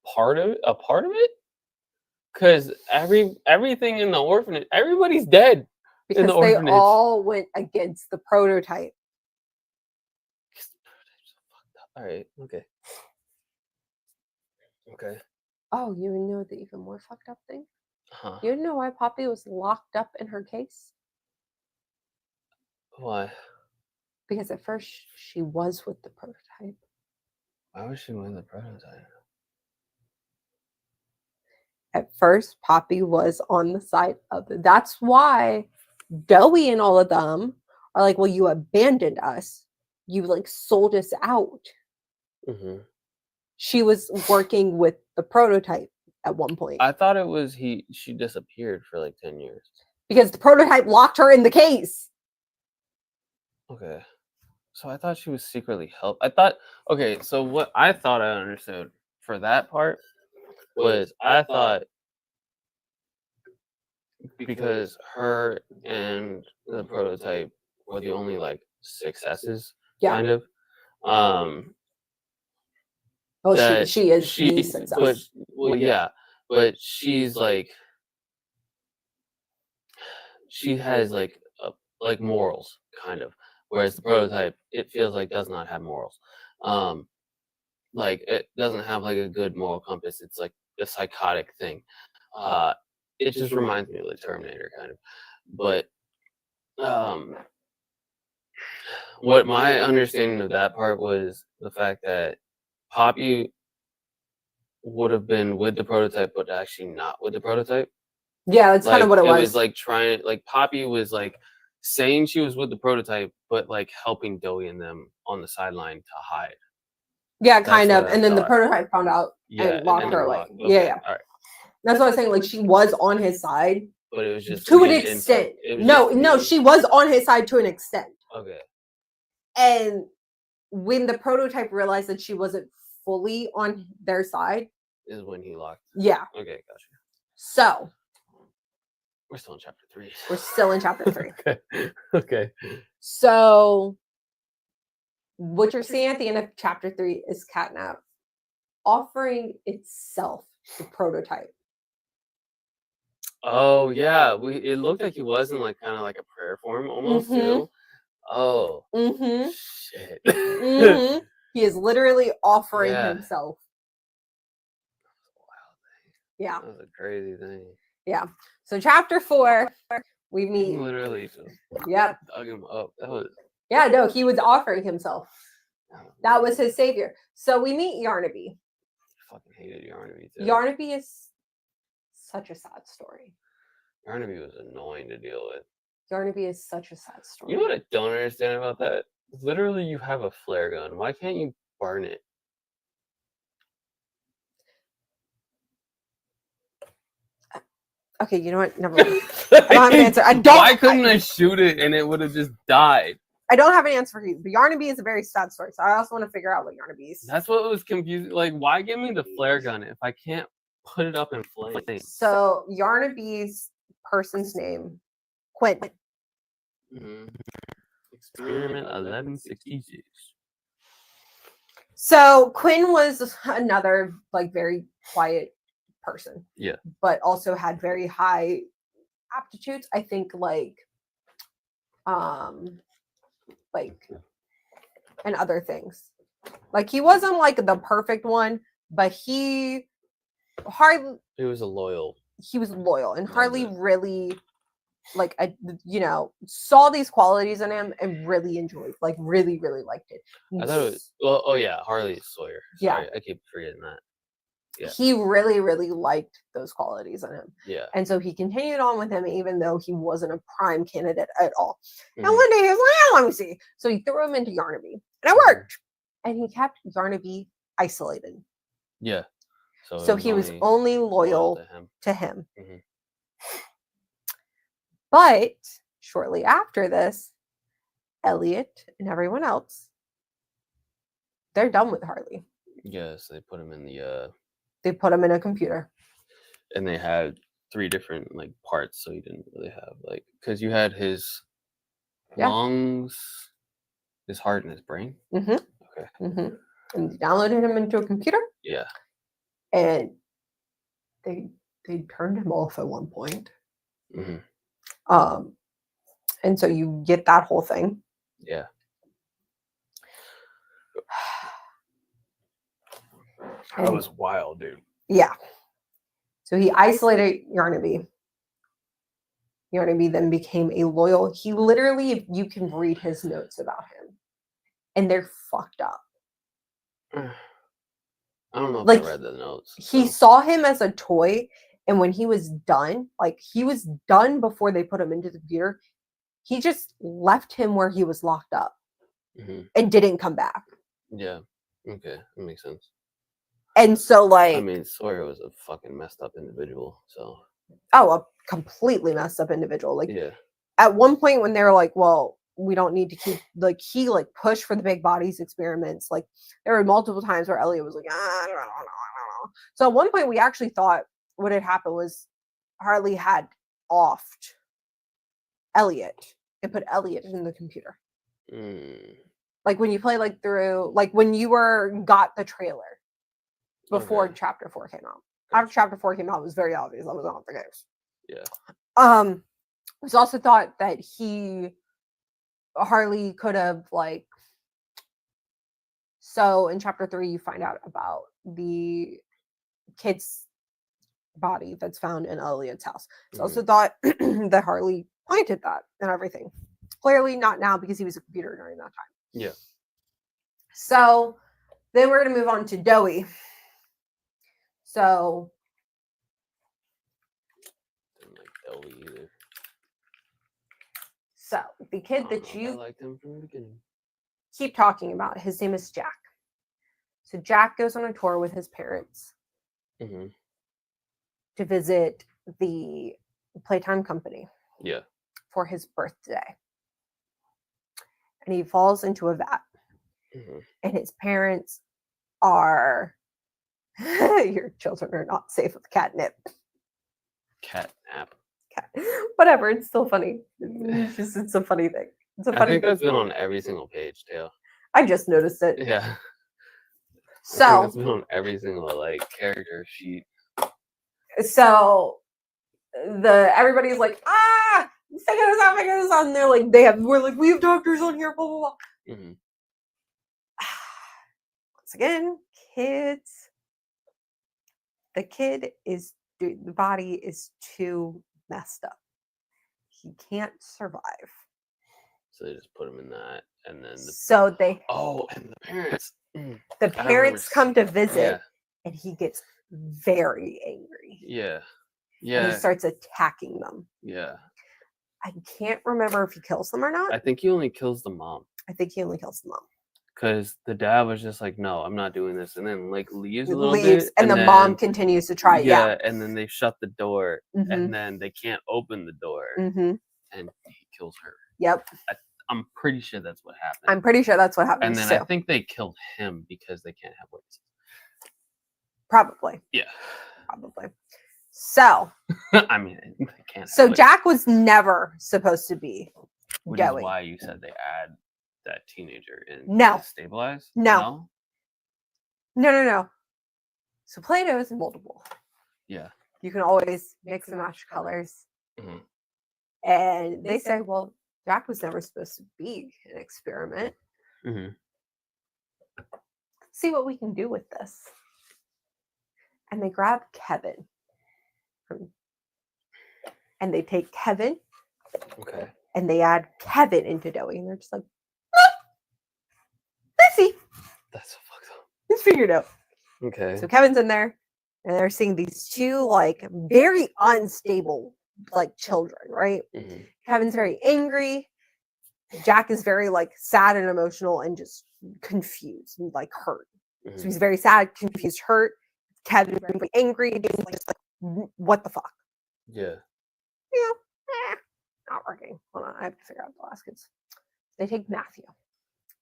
Speaker 2: a part of it? Because everything in the orphanage, everybody's dead.
Speaker 1: Because
Speaker 2: the
Speaker 1: they
Speaker 2: orphanage.
Speaker 1: all went against the prototype.
Speaker 2: All right, okay. Okay.
Speaker 1: Oh, you know the even more fucked up thing?
Speaker 2: Huh.
Speaker 1: You know why Poppy was locked up in her case?
Speaker 2: Why?
Speaker 1: Because at first she was with the prototype.
Speaker 2: Why was she with the prototype?
Speaker 1: At first, Poppy was on the side of it. That's why Dowie and all of them are like, well, you abandoned us. You like sold us out.
Speaker 2: Mm-hmm.
Speaker 1: She was working with the prototype at one point.
Speaker 2: I thought it was she disappeared for like 10 years.
Speaker 1: Because the prototype locked her in the case.
Speaker 2: Okay. So I thought she was secretly helped. Okay, so what I thought I understood for that part was I thought because her and the prototype were the only like successes, kind of.
Speaker 1: She is the success.
Speaker 2: But she's like she has like morals, kind of. Whereas the prototype, it feels like does not have morals. Like it doesn't have like a good moral compass. It's like a psychotic thing. It just reminds me of the Terminator, kind of. But what my understanding of that part was the fact that Poppy would have been with the prototype, but actually not with the prototype.
Speaker 1: Yeah, that's kind of what it was.
Speaker 2: It was like Poppy was like saying she was with the prototype, but like helping Doey and them on the sideline to hide.
Speaker 1: Yeah, kind of. And then the prototype found out and locked her away.
Speaker 2: Okay,
Speaker 1: yeah.
Speaker 2: All right.
Speaker 1: That's what I was saying. Like, she was on his side.
Speaker 2: But it was just
Speaker 1: to an extent. No, she was on his side to an extent.
Speaker 2: Okay.
Speaker 1: And when the prototype realized that she wasn't fully on their side,
Speaker 2: is when he locked.
Speaker 1: Yeah.
Speaker 2: Okay, gotcha.
Speaker 1: So
Speaker 2: we're still in chapter 3.
Speaker 1: We're still in chapter 3.
Speaker 2: Okay.
Speaker 1: So what you're seeing at the end of chapter 3 is Catnap offering itself the prototype.
Speaker 2: Oh yeah, it looked like he was in like kind of like a prayer form almost too. Oh. Shit.
Speaker 1: He is literally offering himself.
Speaker 2: Wow thing.
Speaker 1: Yeah.
Speaker 2: That was a crazy thing.
Speaker 1: Yeah. So chapter 4, we meet.
Speaker 2: Literally just dug him up. That was.
Speaker 1: Yeah, no, he was offering himself. That was his savior. So we meet Yarnaby.
Speaker 2: I fucking hated Yarnaby too.
Speaker 1: Yarnaby is such a sad story.
Speaker 2: Yarnaby was annoying to deal with.
Speaker 1: Yarnaby is such a sad story.
Speaker 2: You know what I don't understand about that? Literally, you have a flare gun. Why can't you burn it?
Speaker 1: Okay, you know what? Never mind. I don't have an answer.
Speaker 2: Why couldn't I shoot it and it would have just died?
Speaker 1: I don't have an answer for you. But Yarnaby is a very sad story. So I also want to figure out what Yarnaby is.
Speaker 2: That's what was confusing. Like, why give me the flare gun if I can't put it up in flames?
Speaker 1: So Yarnaby's person's name, Quinn.
Speaker 2: Experiment 1166.
Speaker 1: So Quinn was another like very quiet person.
Speaker 2: Yeah.
Speaker 1: But also had very high aptitudes. I think like and other things. Like he wasn't like the perfect one, but he was loyal and hardly really like saw these qualities in him and really enjoyed, like really liked it.
Speaker 2: I thought it was Harley Sawyer. Sorry, I keep forgetting that. Yeah.
Speaker 1: He really liked those qualities in him.
Speaker 2: Yeah.
Speaker 1: And so he continued on with him even though he wasn't a prime candidate at all. And one day he was like, let me see. So he threw him into Yarnaby. And it worked. And he kept Yarnaby isolated.
Speaker 2: Yeah.
Speaker 1: So he was only loyal to him. But shortly after this, Elliot and everyone else, they're done with Harley.
Speaker 2: Yes, they put him in
Speaker 1: They put him in a computer.
Speaker 2: And they had 3 different like parts, so he didn't really have like, because you had his lungs, his heart, and his brain.
Speaker 1: Okay. And they downloaded him into a computer.
Speaker 2: Yeah.
Speaker 1: And they turned him off at one point. And so you get that whole thing.
Speaker 2: Yeah. That was wild, dude.
Speaker 1: Yeah. So he isolated Yarnaby. Yarnaby then became a loyal. He literally, you can read his notes about him, and they're fucked up.
Speaker 2: I don't know if I read the notes.
Speaker 1: He saw him as a toy, and when he was done, like he was done before they put him into the computer, he just left him where he was locked up and didn't come back.
Speaker 2: Yeah. Okay. That makes sense.
Speaker 1: And so, like,
Speaker 2: I mean, Sawyer was a fucking messed up individual. So.
Speaker 1: Oh, a completely messed up individual. Like,
Speaker 2: yeah.
Speaker 1: At one point when they were like, well, we don't need to keep, like, he like pushed for the big bodies experiments. Like, there were multiple times where Elliot was like, I don't know. So at one point we actually thought what had happened was Harley had offed Elliot and put Elliot in the computer. Like when you play like through, like when you got the trailer before chapter 4 came out. After chapter 4 came out, it was very obvious that was not the case.
Speaker 2: Yeah.
Speaker 1: It was also thought that Harley could have like, so in chapter 3 you find out about the kid's body that's found in Elliot's house. It's also thought that Harley planted that and everything. Clearly not now because he was a computer during that time.
Speaker 2: Yeah.
Speaker 1: So then we're going to move on to Doey. So.
Speaker 2: Didn't like Doey either.
Speaker 1: So the kid that
Speaker 2: I
Speaker 1: you
Speaker 2: liked him from the beginning.
Speaker 1: keep talking about, his name is Jack. So Jack goes on a tour with his parents to visit the Playtime Company.
Speaker 2: Yeah.
Speaker 1: For his birthday. And he falls into a vat. And his parents are, your children are not safe with catnip.
Speaker 2: Catnap.
Speaker 1: Whatever, it's still funny. It's a funny thing. It's a funny
Speaker 2: I think
Speaker 1: thing.
Speaker 2: that's been on every single page, Dale.
Speaker 1: I just noticed it.
Speaker 2: Yeah.
Speaker 1: So
Speaker 2: I think that's been on every single like character sheet.
Speaker 1: So everybody's like, figure this out, and they're like, we have doctors on here, blah blah blah. Once again, kids. The body is too messed up. He can't survive.
Speaker 2: So they just put him in that, and then
Speaker 1: and
Speaker 2: the parents.
Speaker 1: The parents come to visit, and he gets very angry.
Speaker 2: Yeah.
Speaker 1: And he starts attacking them.
Speaker 2: Yeah.
Speaker 1: I can't remember if he kills them or not.
Speaker 2: I think he only kills the mom. Because the dad was just like, no, I'm not doing this. And then like leaves a little bit.
Speaker 1: And the mom continues to try. Yeah.
Speaker 2: And then they shut the door. And then they can't open the door. And he kills her.
Speaker 1: Yep.
Speaker 2: I'm pretty sure that's what happened.
Speaker 1: I'm pretty sure that's what happened.
Speaker 2: And then I think they killed him because they can't have witnesses.
Speaker 1: Probably.
Speaker 2: Yeah.
Speaker 1: Probably. So.
Speaker 2: I mean, they can't.
Speaker 1: So Jack was never supposed to be
Speaker 2: Which
Speaker 1: Doey.
Speaker 2: Is why you said they add that teenager in.
Speaker 1: No.
Speaker 2: To stabilize?
Speaker 1: No. So Play-Doh is moldable.
Speaker 2: Yeah.
Speaker 1: You can always mix and match colors. And they say, well, Jack was never supposed to be an experiment. See what we can do with this. And they grab Kevin. And they take Kevin.
Speaker 2: Okay.
Speaker 1: And they add Kevin into Doey. And they're just like, Missy.
Speaker 2: That's so fucked up.
Speaker 1: It's figured out.
Speaker 2: Okay.
Speaker 1: So Kevin's in there. And they're seeing these two, like, very unstable, like, children, right? Kevin's very angry. Jack is very, like, sad and emotional and just confused and, like, hurt. So he's very sad, confused, hurt. Kevin's very angry and just like, what the fuck?
Speaker 2: Yeah.
Speaker 1: Not working. Hold on, I have to figure out the last kids. They take Matthew.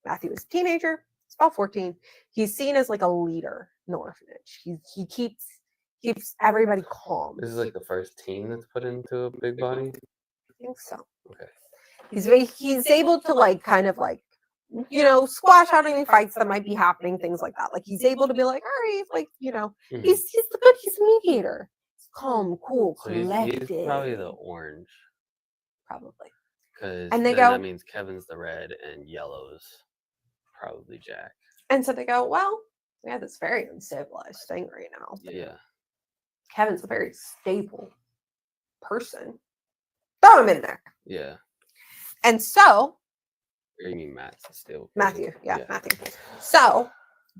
Speaker 1: Matthew is a teenager. He's about 14. He's seen as like a leader in the orphanage. He keeps everybody calm.
Speaker 2: This is like the first teen that's put into a big body?
Speaker 1: I think so.
Speaker 2: Okay.
Speaker 1: He's able to like kind of like, squash out any fights that might be happening, things like that. Like he's able to be like, all right, like, he's a mediator. He's calm, cool, collected.
Speaker 2: He's probably the orange.
Speaker 1: Probably.
Speaker 2: Because that means Kevin's the red and yellow's probably Jack.
Speaker 1: And so they go, well, we have this very unstabilized thing right now.
Speaker 2: Yeah.
Speaker 1: Kevin's a very stable person. Throw him in there.
Speaker 2: Yeah.
Speaker 1: And so.
Speaker 2: Or you mean Matt's stable person?
Speaker 1: Matthew. Yeah, Matthew. So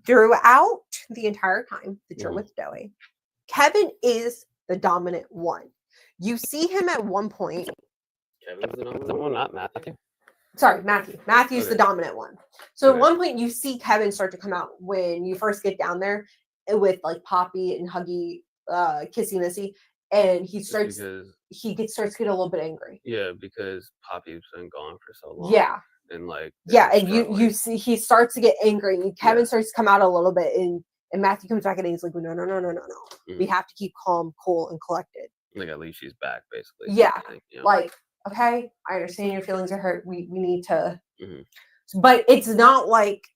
Speaker 1: throughout the entire time that you're with Doey, Kevin is the dominant one. You see him at one point.
Speaker 2: Kevin's the dominant one, not Matthew.
Speaker 1: Sorry, Matthew. Matthew's the dominant one. So at one point you see Kevin start to come out when you first get down there with like Poppy and Huggy kissy missy, and he starts to get a little bit angry.
Speaker 2: Yeah, because Poppy's been gone for so long.
Speaker 1: Yeah.
Speaker 2: And like
Speaker 1: and you see he starts to get angry and Kevin starts to come out a little bit and Matthew comes back and he's like, no. We have to keep calm, cool, and collected.
Speaker 2: Like at least she's back, basically.
Speaker 1: Yeah. Like, okay, I understand your feelings are hurt. We need to but it's not like,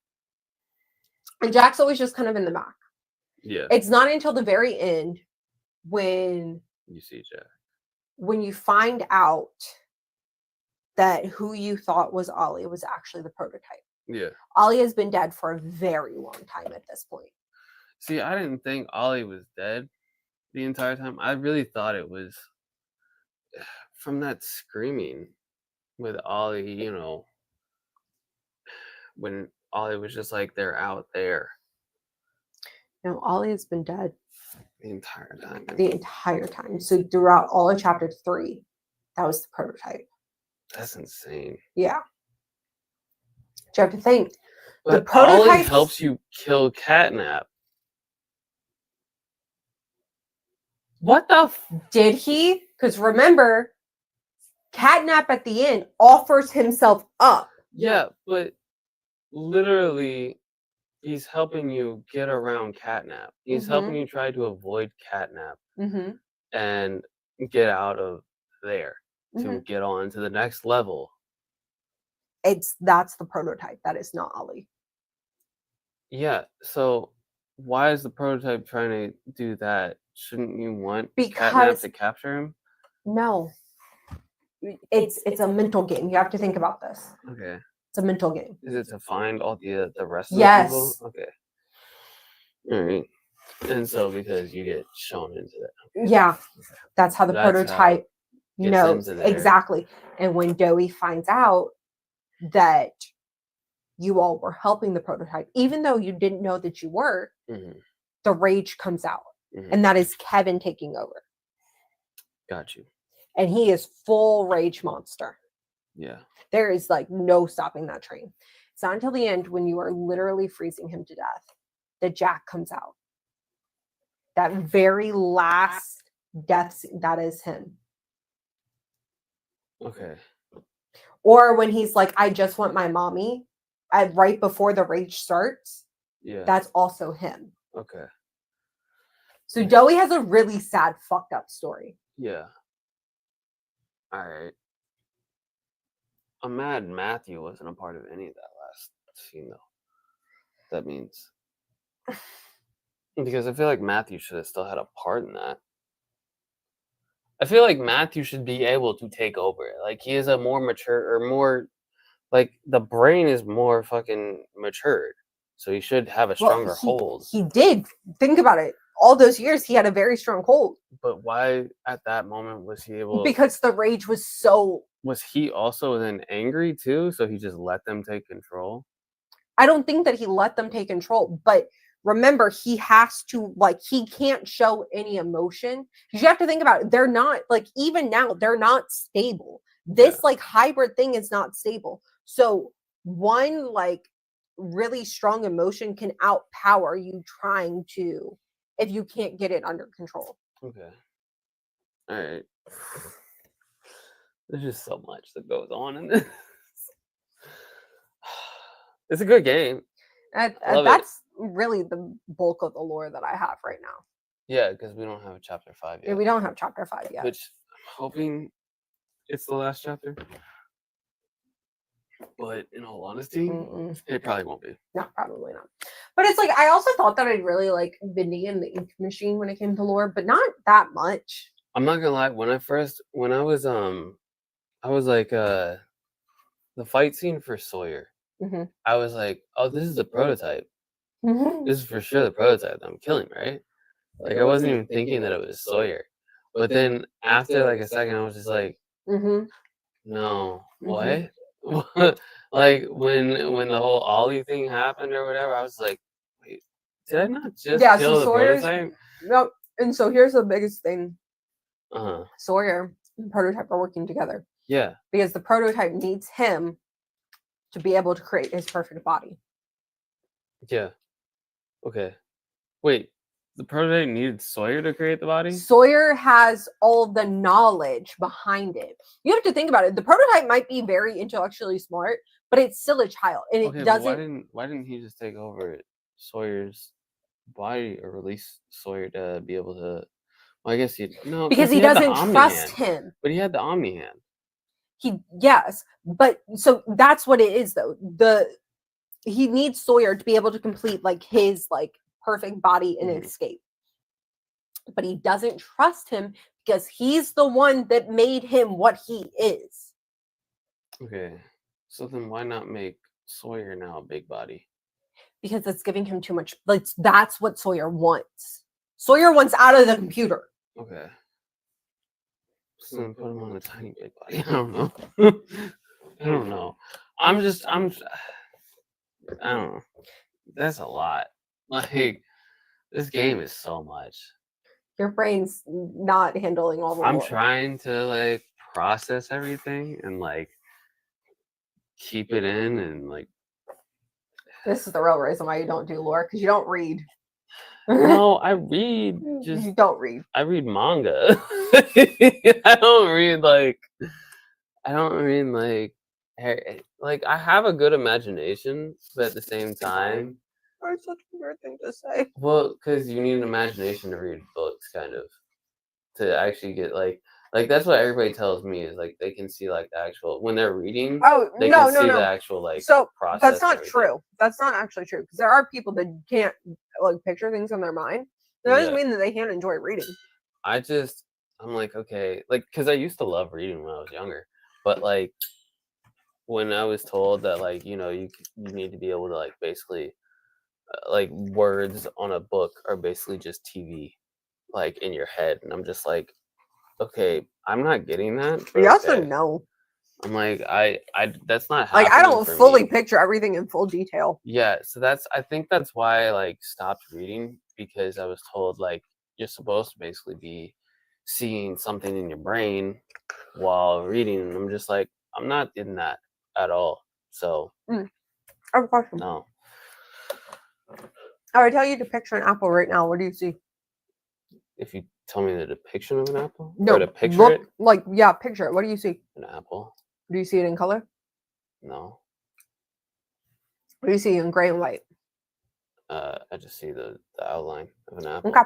Speaker 1: and Jack's always just kind of in the back.
Speaker 2: Yeah.
Speaker 1: It's not until the very end when
Speaker 2: you see Jack.
Speaker 1: When you find out that who you thought was Ollie was actually the prototype.
Speaker 2: Yeah.
Speaker 1: Ollie has been dead for a very long time at this point.
Speaker 2: See, I didn't think Ollie was dead the entire time. I really thought it was from that screaming. with Ollie, when Ollie was just like they're out there
Speaker 1: No, Ollie has been dead
Speaker 2: the entire time.
Speaker 1: the entire time. So throughout all of chapter 3, that was the prototype.
Speaker 2: That's insane.
Speaker 1: Yeah. You have to think.
Speaker 2: But
Speaker 1: the
Speaker 2: Ollie
Speaker 1: prototypes
Speaker 2: helps you kill Catnap. What the
Speaker 1: did he? Because remember, Catnap at the end offers himself up.
Speaker 2: Yeah, but literally, he's helping you get around Catnap. He's helping you try to avoid Catnap and get out of there to get on to the next level.
Speaker 1: That's the prototype. That is not Ollie.
Speaker 2: Yeah, so why is the prototype trying to do that? Shouldn't you want Catnap to capture him?
Speaker 1: No. It's a mental game. You have to think about this.
Speaker 2: Okay.
Speaker 1: It's a mental game.
Speaker 2: Is it to find all the rest of the people? Okay. All right. And so because you get shown into that.
Speaker 1: Yeah. That's how the prototype knows. Exactly. And when Doey finds out that you all were helping the prototype, even though you didn't know that you were, the rage comes out. And that is Kevin taking over.
Speaker 2: Got you.
Speaker 1: And he is full rage monster.
Speaker 2: Yeah.
Speaker 1: There is like no stopping that train. It's not until the end when you are literally freezing him to death that Jack comes out. That very last death, that is him.
Speaker 2: Okay.
Speaker 1: Or when he's like, I just want my mommy, right before the rage starts.
Speaker 2: Yeah.
Speaker 1: That's also him.
Speaker 2: Okay.
Speaker 1: So Doey has a really sad, fucked up story.
Speaker 2: Yeah. All right. I'm mad Matthew wasn't a part of any of that last scene, though. That means. Because I feel like Matthew should have still had a part in that. I feel like Matthew should be able to take over. Like, he is a more mature, or more, like, the brain is more fucking matured. So he should have a stronger hold.
Speaker 1: He did. Think about it. All those years, he had a very strong hold.
Speaker 2: But why at that moment was he able?
Speaker 1: Because the rage was so.
Speaker 2: Was he also then angry too? So he just let them take control?
Speaker 1: I don't think that he let them take control. But remember, he has to, like, he can't show any emotion. You have to think about it. They're not, like, even now, they're not stable. This, like, hybrid thing is not stable. So one, like, really strong emotion can outpower you trying to, if you can't get it under control.
Speaker 2: Okay. All right. There's just so much that goes on in this. It's a good game.
Speaker 1: That's really the bulk of the lore that I have right now.
Speaker 2: Yeah, because we don't have chapter 5 yet.
Speaker 1: Yeah, we don't have chapter 5 yet.
Speaker 2: Which I'm hoping it's the last chapter. But in all honesty, it probably won't be.
Speaker 1: No, probably not. But it's like, I also thought that I'd really like Vinny and the Ink Machine when it came to lore, but not that much.
Speaker 2: I'm not gonna lie, when I was like the fight scene for Sawyer. I was like, oh, this is the prototype. This is for sure the prototype that I'm killing, right? Like, I wasn't even thinking that it was Sawyer. But then after like a second, I was just like, no, what? Like when the whole Ollie thing happened or whatever, I was like, wait, did I not just kill the prototype?
Speaker 1: No, and so here's the biggest thing. Sawyer and prototype are working together.
Speaker 2: Yeah.
Speaker 1: Because the prototype needs him to be able to create his perfect body.
Speaker 2: Yeah. Okay. Wait, the prototype needed Sawyer to create the body?
Speaker 1: Sawyer has all the knowledge behind it. You have to think about it. The prototype might be very intellectually smart, but it's still a child. And it doesn't...
Speaker 2: Why didn't he just take over Sawyer's body or release Sawyer to be able to... Well, I guess
Speaker 1: because he doesn't trust him.
Speaker 2: But he had the Omni hand.
Speaker 1: Yes, but so that's what it is though. He needs Sawyer to be able to complete like his like perfect body and escape. But he doesn't trust him because he's the one that made him what he is.
Speaker 2: Okay. So then why not make Sawyer now a big body?
Speaker 1: Because it's giving him too much. Like, that's what Sawyer wants. Sawyer wants out of the computer.
Speaker 2: Okay. So then put him on a tiny big body. I don't know. I don't know. I don't know. That's a lot. Like, this game is so much.
Speaker 1: Your brain's not handling all the
Speaker 2: I'm
Speaker 1: lore.
Speaker 2: trying to like process everything and like keep it in and like.
Speaker 1: This is the real reason why you don't do lore, because you don't read.
Speaker 2: No, I read.
Speaker 1: You don't read.
Speaker 2: I read manga. I don't read like. I don't read like I have a good imagination, but at the same time.
Speaker 1: That's such a weird thing to say.
Speaker 2: Well, because you need an imagination to read books, kind of, to actually get like that's what everybody tells me is like they can see like the actual when they're reading.
Speaker 1: Oh
Speaker 2: They
Speaker 1: no,
Speaker 2: can
Speaker 1: no,
Speaker 2: see
Speaker 1: no.
Speaker 2: the actual like
Speaker 1: So
Speaker 2: process.
Speaker 1: that's not
Speaker 2: and everything.
Speaker 1: true. That's not actually true because there are people that can't like picture things in their mind. That doesn't mean that they can't enjoy reading.
Speaker 2: I'm like, okay, like because I used to love reading when I was younger, but like when I was told that like you need to be able to like basically like words on a book are basically just TV like in your head, and I'm just like, okay, I'm not getting that.
Speaker 1: You also know.
Speaker 2: I'm like, I that's not
Speaker 1: like I don't
Speaker 2: for
Speaker 1: fully
Speaker 2: me.
Speaker 1: picture everything in full detail.
Speaker 2: Yeah, so I think that's why I like stopped reading, because I was told like you're supposed to basically be seeing something in your brain while reading, and I'm just like, I'm not in that at all. So
Speaker 1: I have a question.
Speaker 2: no.
Speaker 1: I would tell you to picture an apple right now. What do you see?
Speaker 2: If you tell me the depiction of an apple,
Speaker 1: No,
Speaker 2: or to picture it,
Speaker 1: like yeah, picture it. What do you see?
Speaker 2: an apple.
Speaker 1: Do you see it in color?
Speaker 2: No.
Speaker 1: What do you see in gray and white?
Speaker 2: I just see the outline of an apple.
Speaker 1: Okay.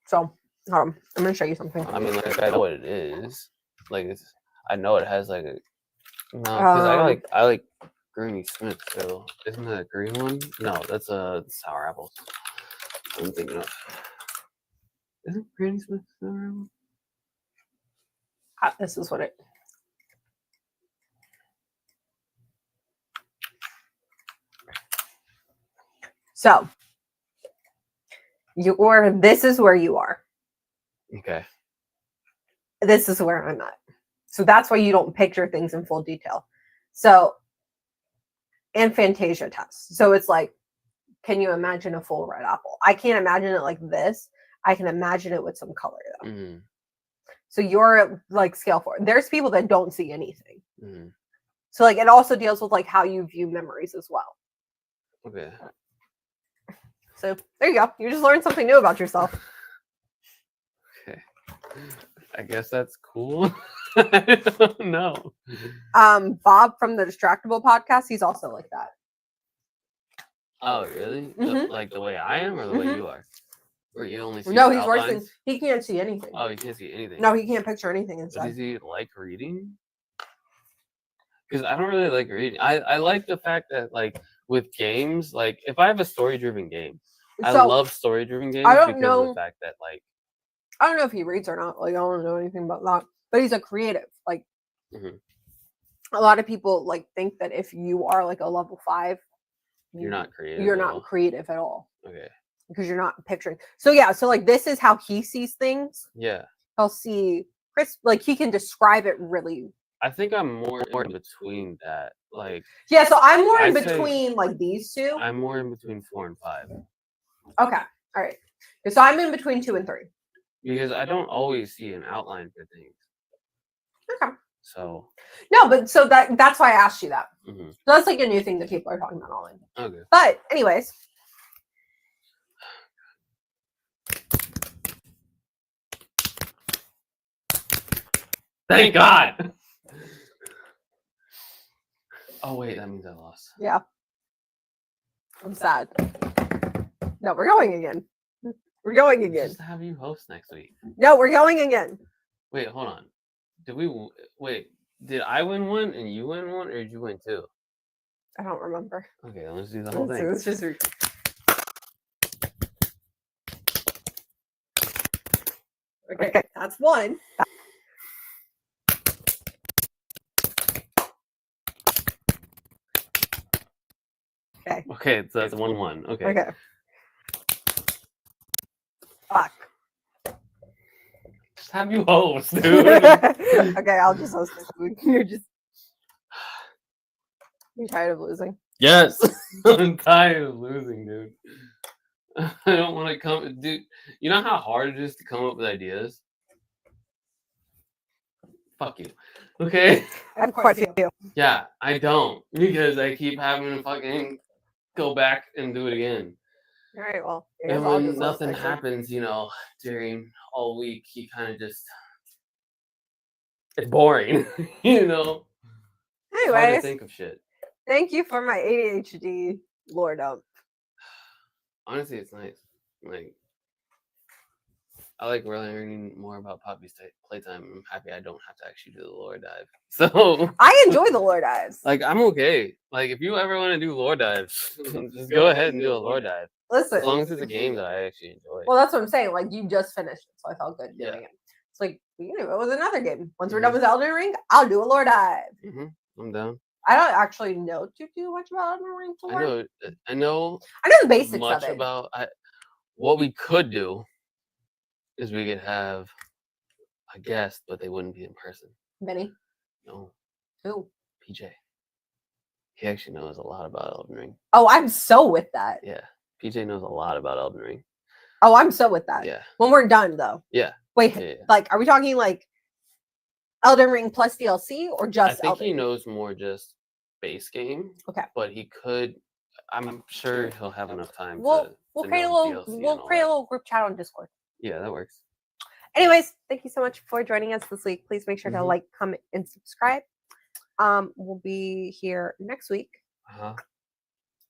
Speaker 1: So, hold on. I'm gonna show you something.
Speaker 2: I mean, like I know what it is. Like I know it has like a because I like Granny Smith. So isn't that a green one? No, that's a sour apple. I'm thinking of. Isn't Granny Smith sour apple?
Speaker 1: This is what it. So, this is where you are.
Speaker 2: Okay.
Speaker 1: This is where I'm at. So that's why you don't picture things in full detail. So, and Fantasia test. So it's like, can you imagine a full red apple? I can't imagine it like this. I can imagine it with some color though.
Speaker 2: Mm-hmm.
Speaker 1: So you're like scale 4. There's people that don't see anything.
Speaker 2: Mm-hmm.
Speaker 1: So like it also deals with like how you view memories as well.
Speaker 2: Okay.
Speaker 1: So there you go. You just learned something new about yourself.
Speaker 2: Okay. I guess that's cool. I don't know.
Speaker 1: Bob from the Distractable podcast, he's also like that.
Speaker 2: Oh, really?
Speaker 1: Mm-hmm.
Speaker 2: Like the way I am, or the way you are? Or you only see
Speaker 1: No, he's
Speaker 2: outlines?
Speaker 1: worse than he can't see anything.
Speaker 2: Oh, he can't see anything.
Speaker 1: No, he can't picture anything inside.
Speaker 2: But does he like reading? Because I don't really like reading. I like the fact that like with games, like if I have a story-driven game, I love story-driven games because of the fact that like
Speaker 1: I don't know if he reads or not. Like I don't know anything about that. But he's a creative. Like a lot of people like think that if you are like a level 5,
Speaker 2: you're not creative.
Speaker 1: You're not creative at all.
Speaker 2: Okay.
Speaker 1: Because you're not picturing. So yeah, so like this is how he sees things.
Speaker 2: Yeah.
Speaker 1: He'll see Chris, like he can describe it really.
Speaker 2: I think I'm more in between that. Like
Speaker 1: yeah, so I'm more in between like these two.
Speaker 2: I'm more in between 4 and 5.
Speaker 1: Okay. All right. So I'm in between 2 and 3.
Speaker 2: Because I don't always see an outline for things.
Speaker 1: Okay.
Speaker 2: So
Speaker 1: no, but so that's why I asked you that.
Speaker 2: Mm-hmm.
Speaker 1: So that's like a new thing that people are talking about online.
Speaker 2: Okay.
Speaker 1: But anyways.
Speaker 2: Thank God. Oh wait, that means I lost.
Speaker 1: Yeah. I'm sad. No, we're going again. We're going again.
Speaker 2: Just have you host next week.
Speaker 1: No, we're going again.
Speaker 2: Wait, hold on. Did I win one and you win one, or did you win 2?
Speaker 1: I don't remember.
Speaker 2: Okay, let's do the whole thing.
Speaker 1: Let's just okay, that's 1. Okay.
Speaker 2: Okay, so that's 1-1. Okay.
Speaker 1: Okay. Fuck.
Speaker 2: Just have you host, dude.
Speaker 1: Okay, I'll just host this week. You're just. You're tired of losing.
Speaker 2: Yes, I'm tired of losing, dude. I don't want to come, dude. You know how hard it is to come up with ideas? Fuck you. Okay.
Speaker 1: I have quite a few.
Speaker 2: Yeah, I don't because I keep having to fucking go back and do it again.
Speaker 1: All right, well. I guess
Speaker 2: And
Speaker 1: I'll
Speaker 2: when
Speaker 1: just
Speaker 2: nothing
Speaker 1: fix it.
Speaker 2: happens, during all week, you kind of just it's boring, It's hard to
Speaker 1: Anyways,
Speaker 2: think of shit.
Speaker 1: thank you for my ADHD lore dump.
Speaker 2: Honestly, it's nice. Like, I like learning more about Poppy's playtime. I'm happy I don't have to actually do the lore dive. So
Speaker 1: I enjoy the lore dives.
Speaker 2: like, I'm okay. Like, if you ever want to do lore dives, just go ahead and do a lore dive.
Speaker 1: Listen.
Speaker 2: As long as it's a game that I actually enjoy.
Speaker 1: Well, that's what I'm saying. Like, you just finished it, so I felt good doing
Speaker 2: Yeah.
Speaker 1: it. It's like, it was another game. Once we're done with Elden Ring, I'll do a lore dive.
Speaker 2: I'm down.
Speaker 1: I don't actually know too much about Elden Ring lore.
Speaker 2: I know
Speaker 1: the basics
Speaker 2: much
Speaker 1: of it.
Speaker 2: about what we could do is we could have a guest, but they wouldn't be in person.
Speaker 1: Benny?
Speaker 2: No.
Speaker 1: Who?
Speaker 2: PJ. He actually knows a lot about Elden Ring.
Speaker 1: Oh, I'm so with that.
Speaker 2: Yeah. PJ knows a lot about Elden Ring.
Speaker 1: Oh, I'm so with that.
Speaker 2: Yeah.
Speaker 1: When we're done, though.
Speaker 2: Yeah.
Speaker 1: Wait,
Speaker 2: Yeah.
Speaker 1: like, are we talking like Elden Ring plus DLC or just
Speaker 2: I think
Speaker 1: Elden
Speaker 2: he
Speaker 1: Ring?
Speaker 2: knows more just base game.
Speaker 1: Okay.
Speaker 2: But he could. I'm sure he'll have enough time.
Speaker 1: We'll
Speaker 2: to
Speaker 1: create a
Speaker 2: know
Speaker 1: little.
Speaker 2: DLC and
Speaker 1: We'll
Speaker 2: all
Speaker 1: create a
Speaker 2: that.
Speaker 1: little group chat on Discord.
Speaker 2: Yeah, that works.
Speaker 1: Anyways, thank you so much for joining us this week. Please make sure to like, comment, and subscribe. We'll be here next week.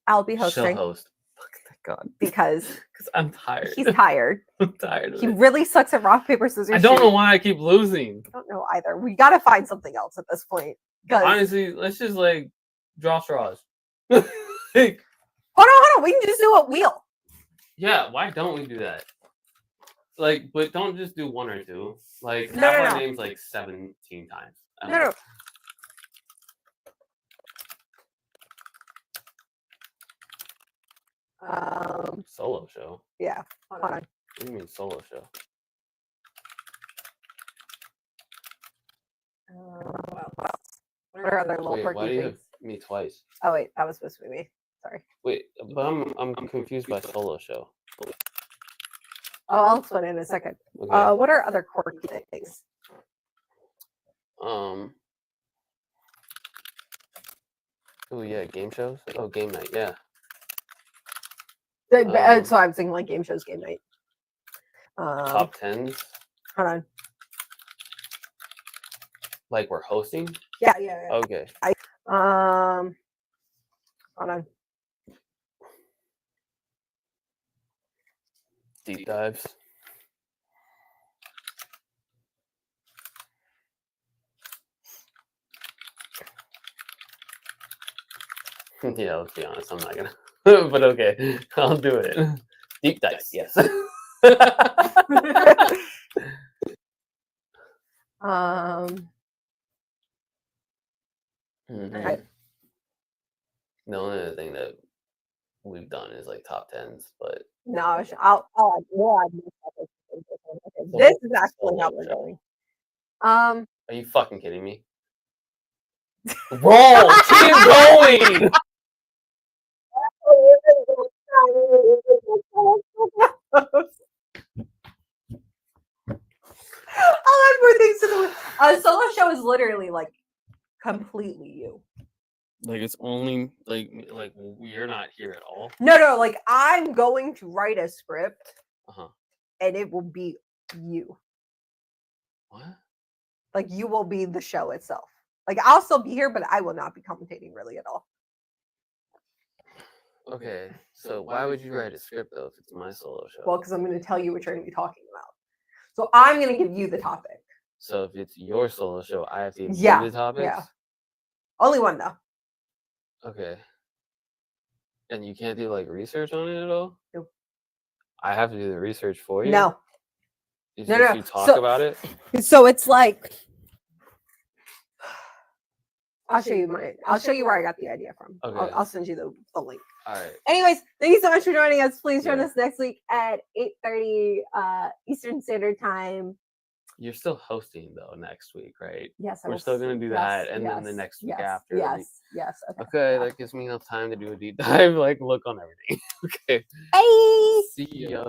Speaker 1: I'll be hosting.
Speaker 2: She'll host. Thank God.
Speaker 1: Because
Speaker 2: I'm tired.
Speaker 1: he's tired.
Speaker 2: I'm tired of
Speaker 1: He
Speaker 2: it.
Speaker 1: really sucks at rock, paper, scissors,
Speaker 2: I don't
Speaker 1: shoot.
Speaker 2: know why I keep losing.
Speaker 1: I don't know either. We got to find something else at this point.
Speaker 2: Honestly, let's just like draw straws.
Speaker 1: Hold on. We can just do a wheel.
Speaker 2: Yeah, why don't we do that? Like, but don't just do one or two. Like,
Speaker 1: No,
Speaker 2: have
Speaker 1: no,
Speaker 2: our
Speaker 1: no.
Speaker 2: names like 17 times. I don't
Speaker 1: No.
Speaker 2: know. Solo show.
Speaker 1: Yeah. Hold on.
Speaker 2: What do you mean solo show?
Speaker 1: What are other little
Speaker 2: Wait,
Speaker 1: quirky
Speaker 2: why do you
Speaker 1: things?
Speaker 2: have me twice?
Speaker 1: Oh wait, that was supposed to be me. Sorry.
Speaker 2: Wait, but I'm confused by solo show.
Speaker 1: Oh, I'll explain in a second.
Speaker 2: Okay.
Speaker 1: What are other quirky things?
Speaker 2: Oh yeah, game shows. Oh, game night. Yeah.
Speaker 1: So I'm thinking like game shows, game night.
Speaker 2: Top 10s.
Speaker 1: Hold on.
Speaker 2: Like we're hosting.
Speaker 1: Yeah.
Speaker 2: Okay.
Speaker 1: Hold on.
Speaker 2: Deep dives. Yeah, let's be honest. I'm not gonna. But okay, I'll do it. Deep dives. Yes.
Speaker 1: Okay.
Speaker 2: The only other thing that we've done is like top 10s, but
Speaker 1: No, I'll this is actually how we're going.
Speaker 2: Are you fucking kidding me? Roll! Keep going!
Speaker 1: I'll add more things to the solo show is literally like completely you.
Speaker 2: Like it's only like you're not here at all.
Speaker 1: No, like I'm going to write a script and it will be you.
Speaker 2: What?
Speaker 1: Like you will be the show itself. Like I'll still be here, but I will not be commentating really at all.
Speaker 2: Okay, so why would you write a script though if it's my solo show?
Speaker 1: Well, because I'm going to tell you what you're going to be talking about. So I'm going to give you the topic.
Speaker 2: So if it's your solo show, I have to give
Speaker 1: Yeah,
Speaker 2: you the topics?
Speaker 1: yeah. Only one though.
Speaker 2: Okay. And you can't do like research on it at all?
Speaker 1: Nope.
Speaker 2: I have to do the research for you?
Speaker 1: No.
Speaker 2: It's
Speaker 1: No,
Speaker 2: just
Speaker 1: no.
Speaker 2: you talk about it?
Speaker 1: So it's like I'll show you where I got the idea from.
Speaker 2: Okay.
Speaker 1: I'll send you the link.
Speaker 2: All right.
Speaker 1: Anyways, thank you so much for joining us. Please join
Speaker 2: Yeah.
Speaker 1: us next week at 8:30 Eastern Standard Time.
Speaker 2: You're still hosting though next week, right?
Speaker 1: Yes, I
Speaker 2: We're
Speaker 1: will
Speaker 2: still
Speaker 1: s-
Speaker 2: gonna do
Speaker 1: yes,
Speaker 2: that, and then the
Speaker 1: yes,
Speaker 2: next week
Speaker 1: yes,
Speaker 2: after.
Speaker 1: Yes, yes. Okay.
Speaker 2: Okay,
Speaker 1: yeah.
Speaker 2: that gives me enough time to do a deep dive, like look on everything. Okay.
Speaker 1: Bye.
Speaker 2: See ya.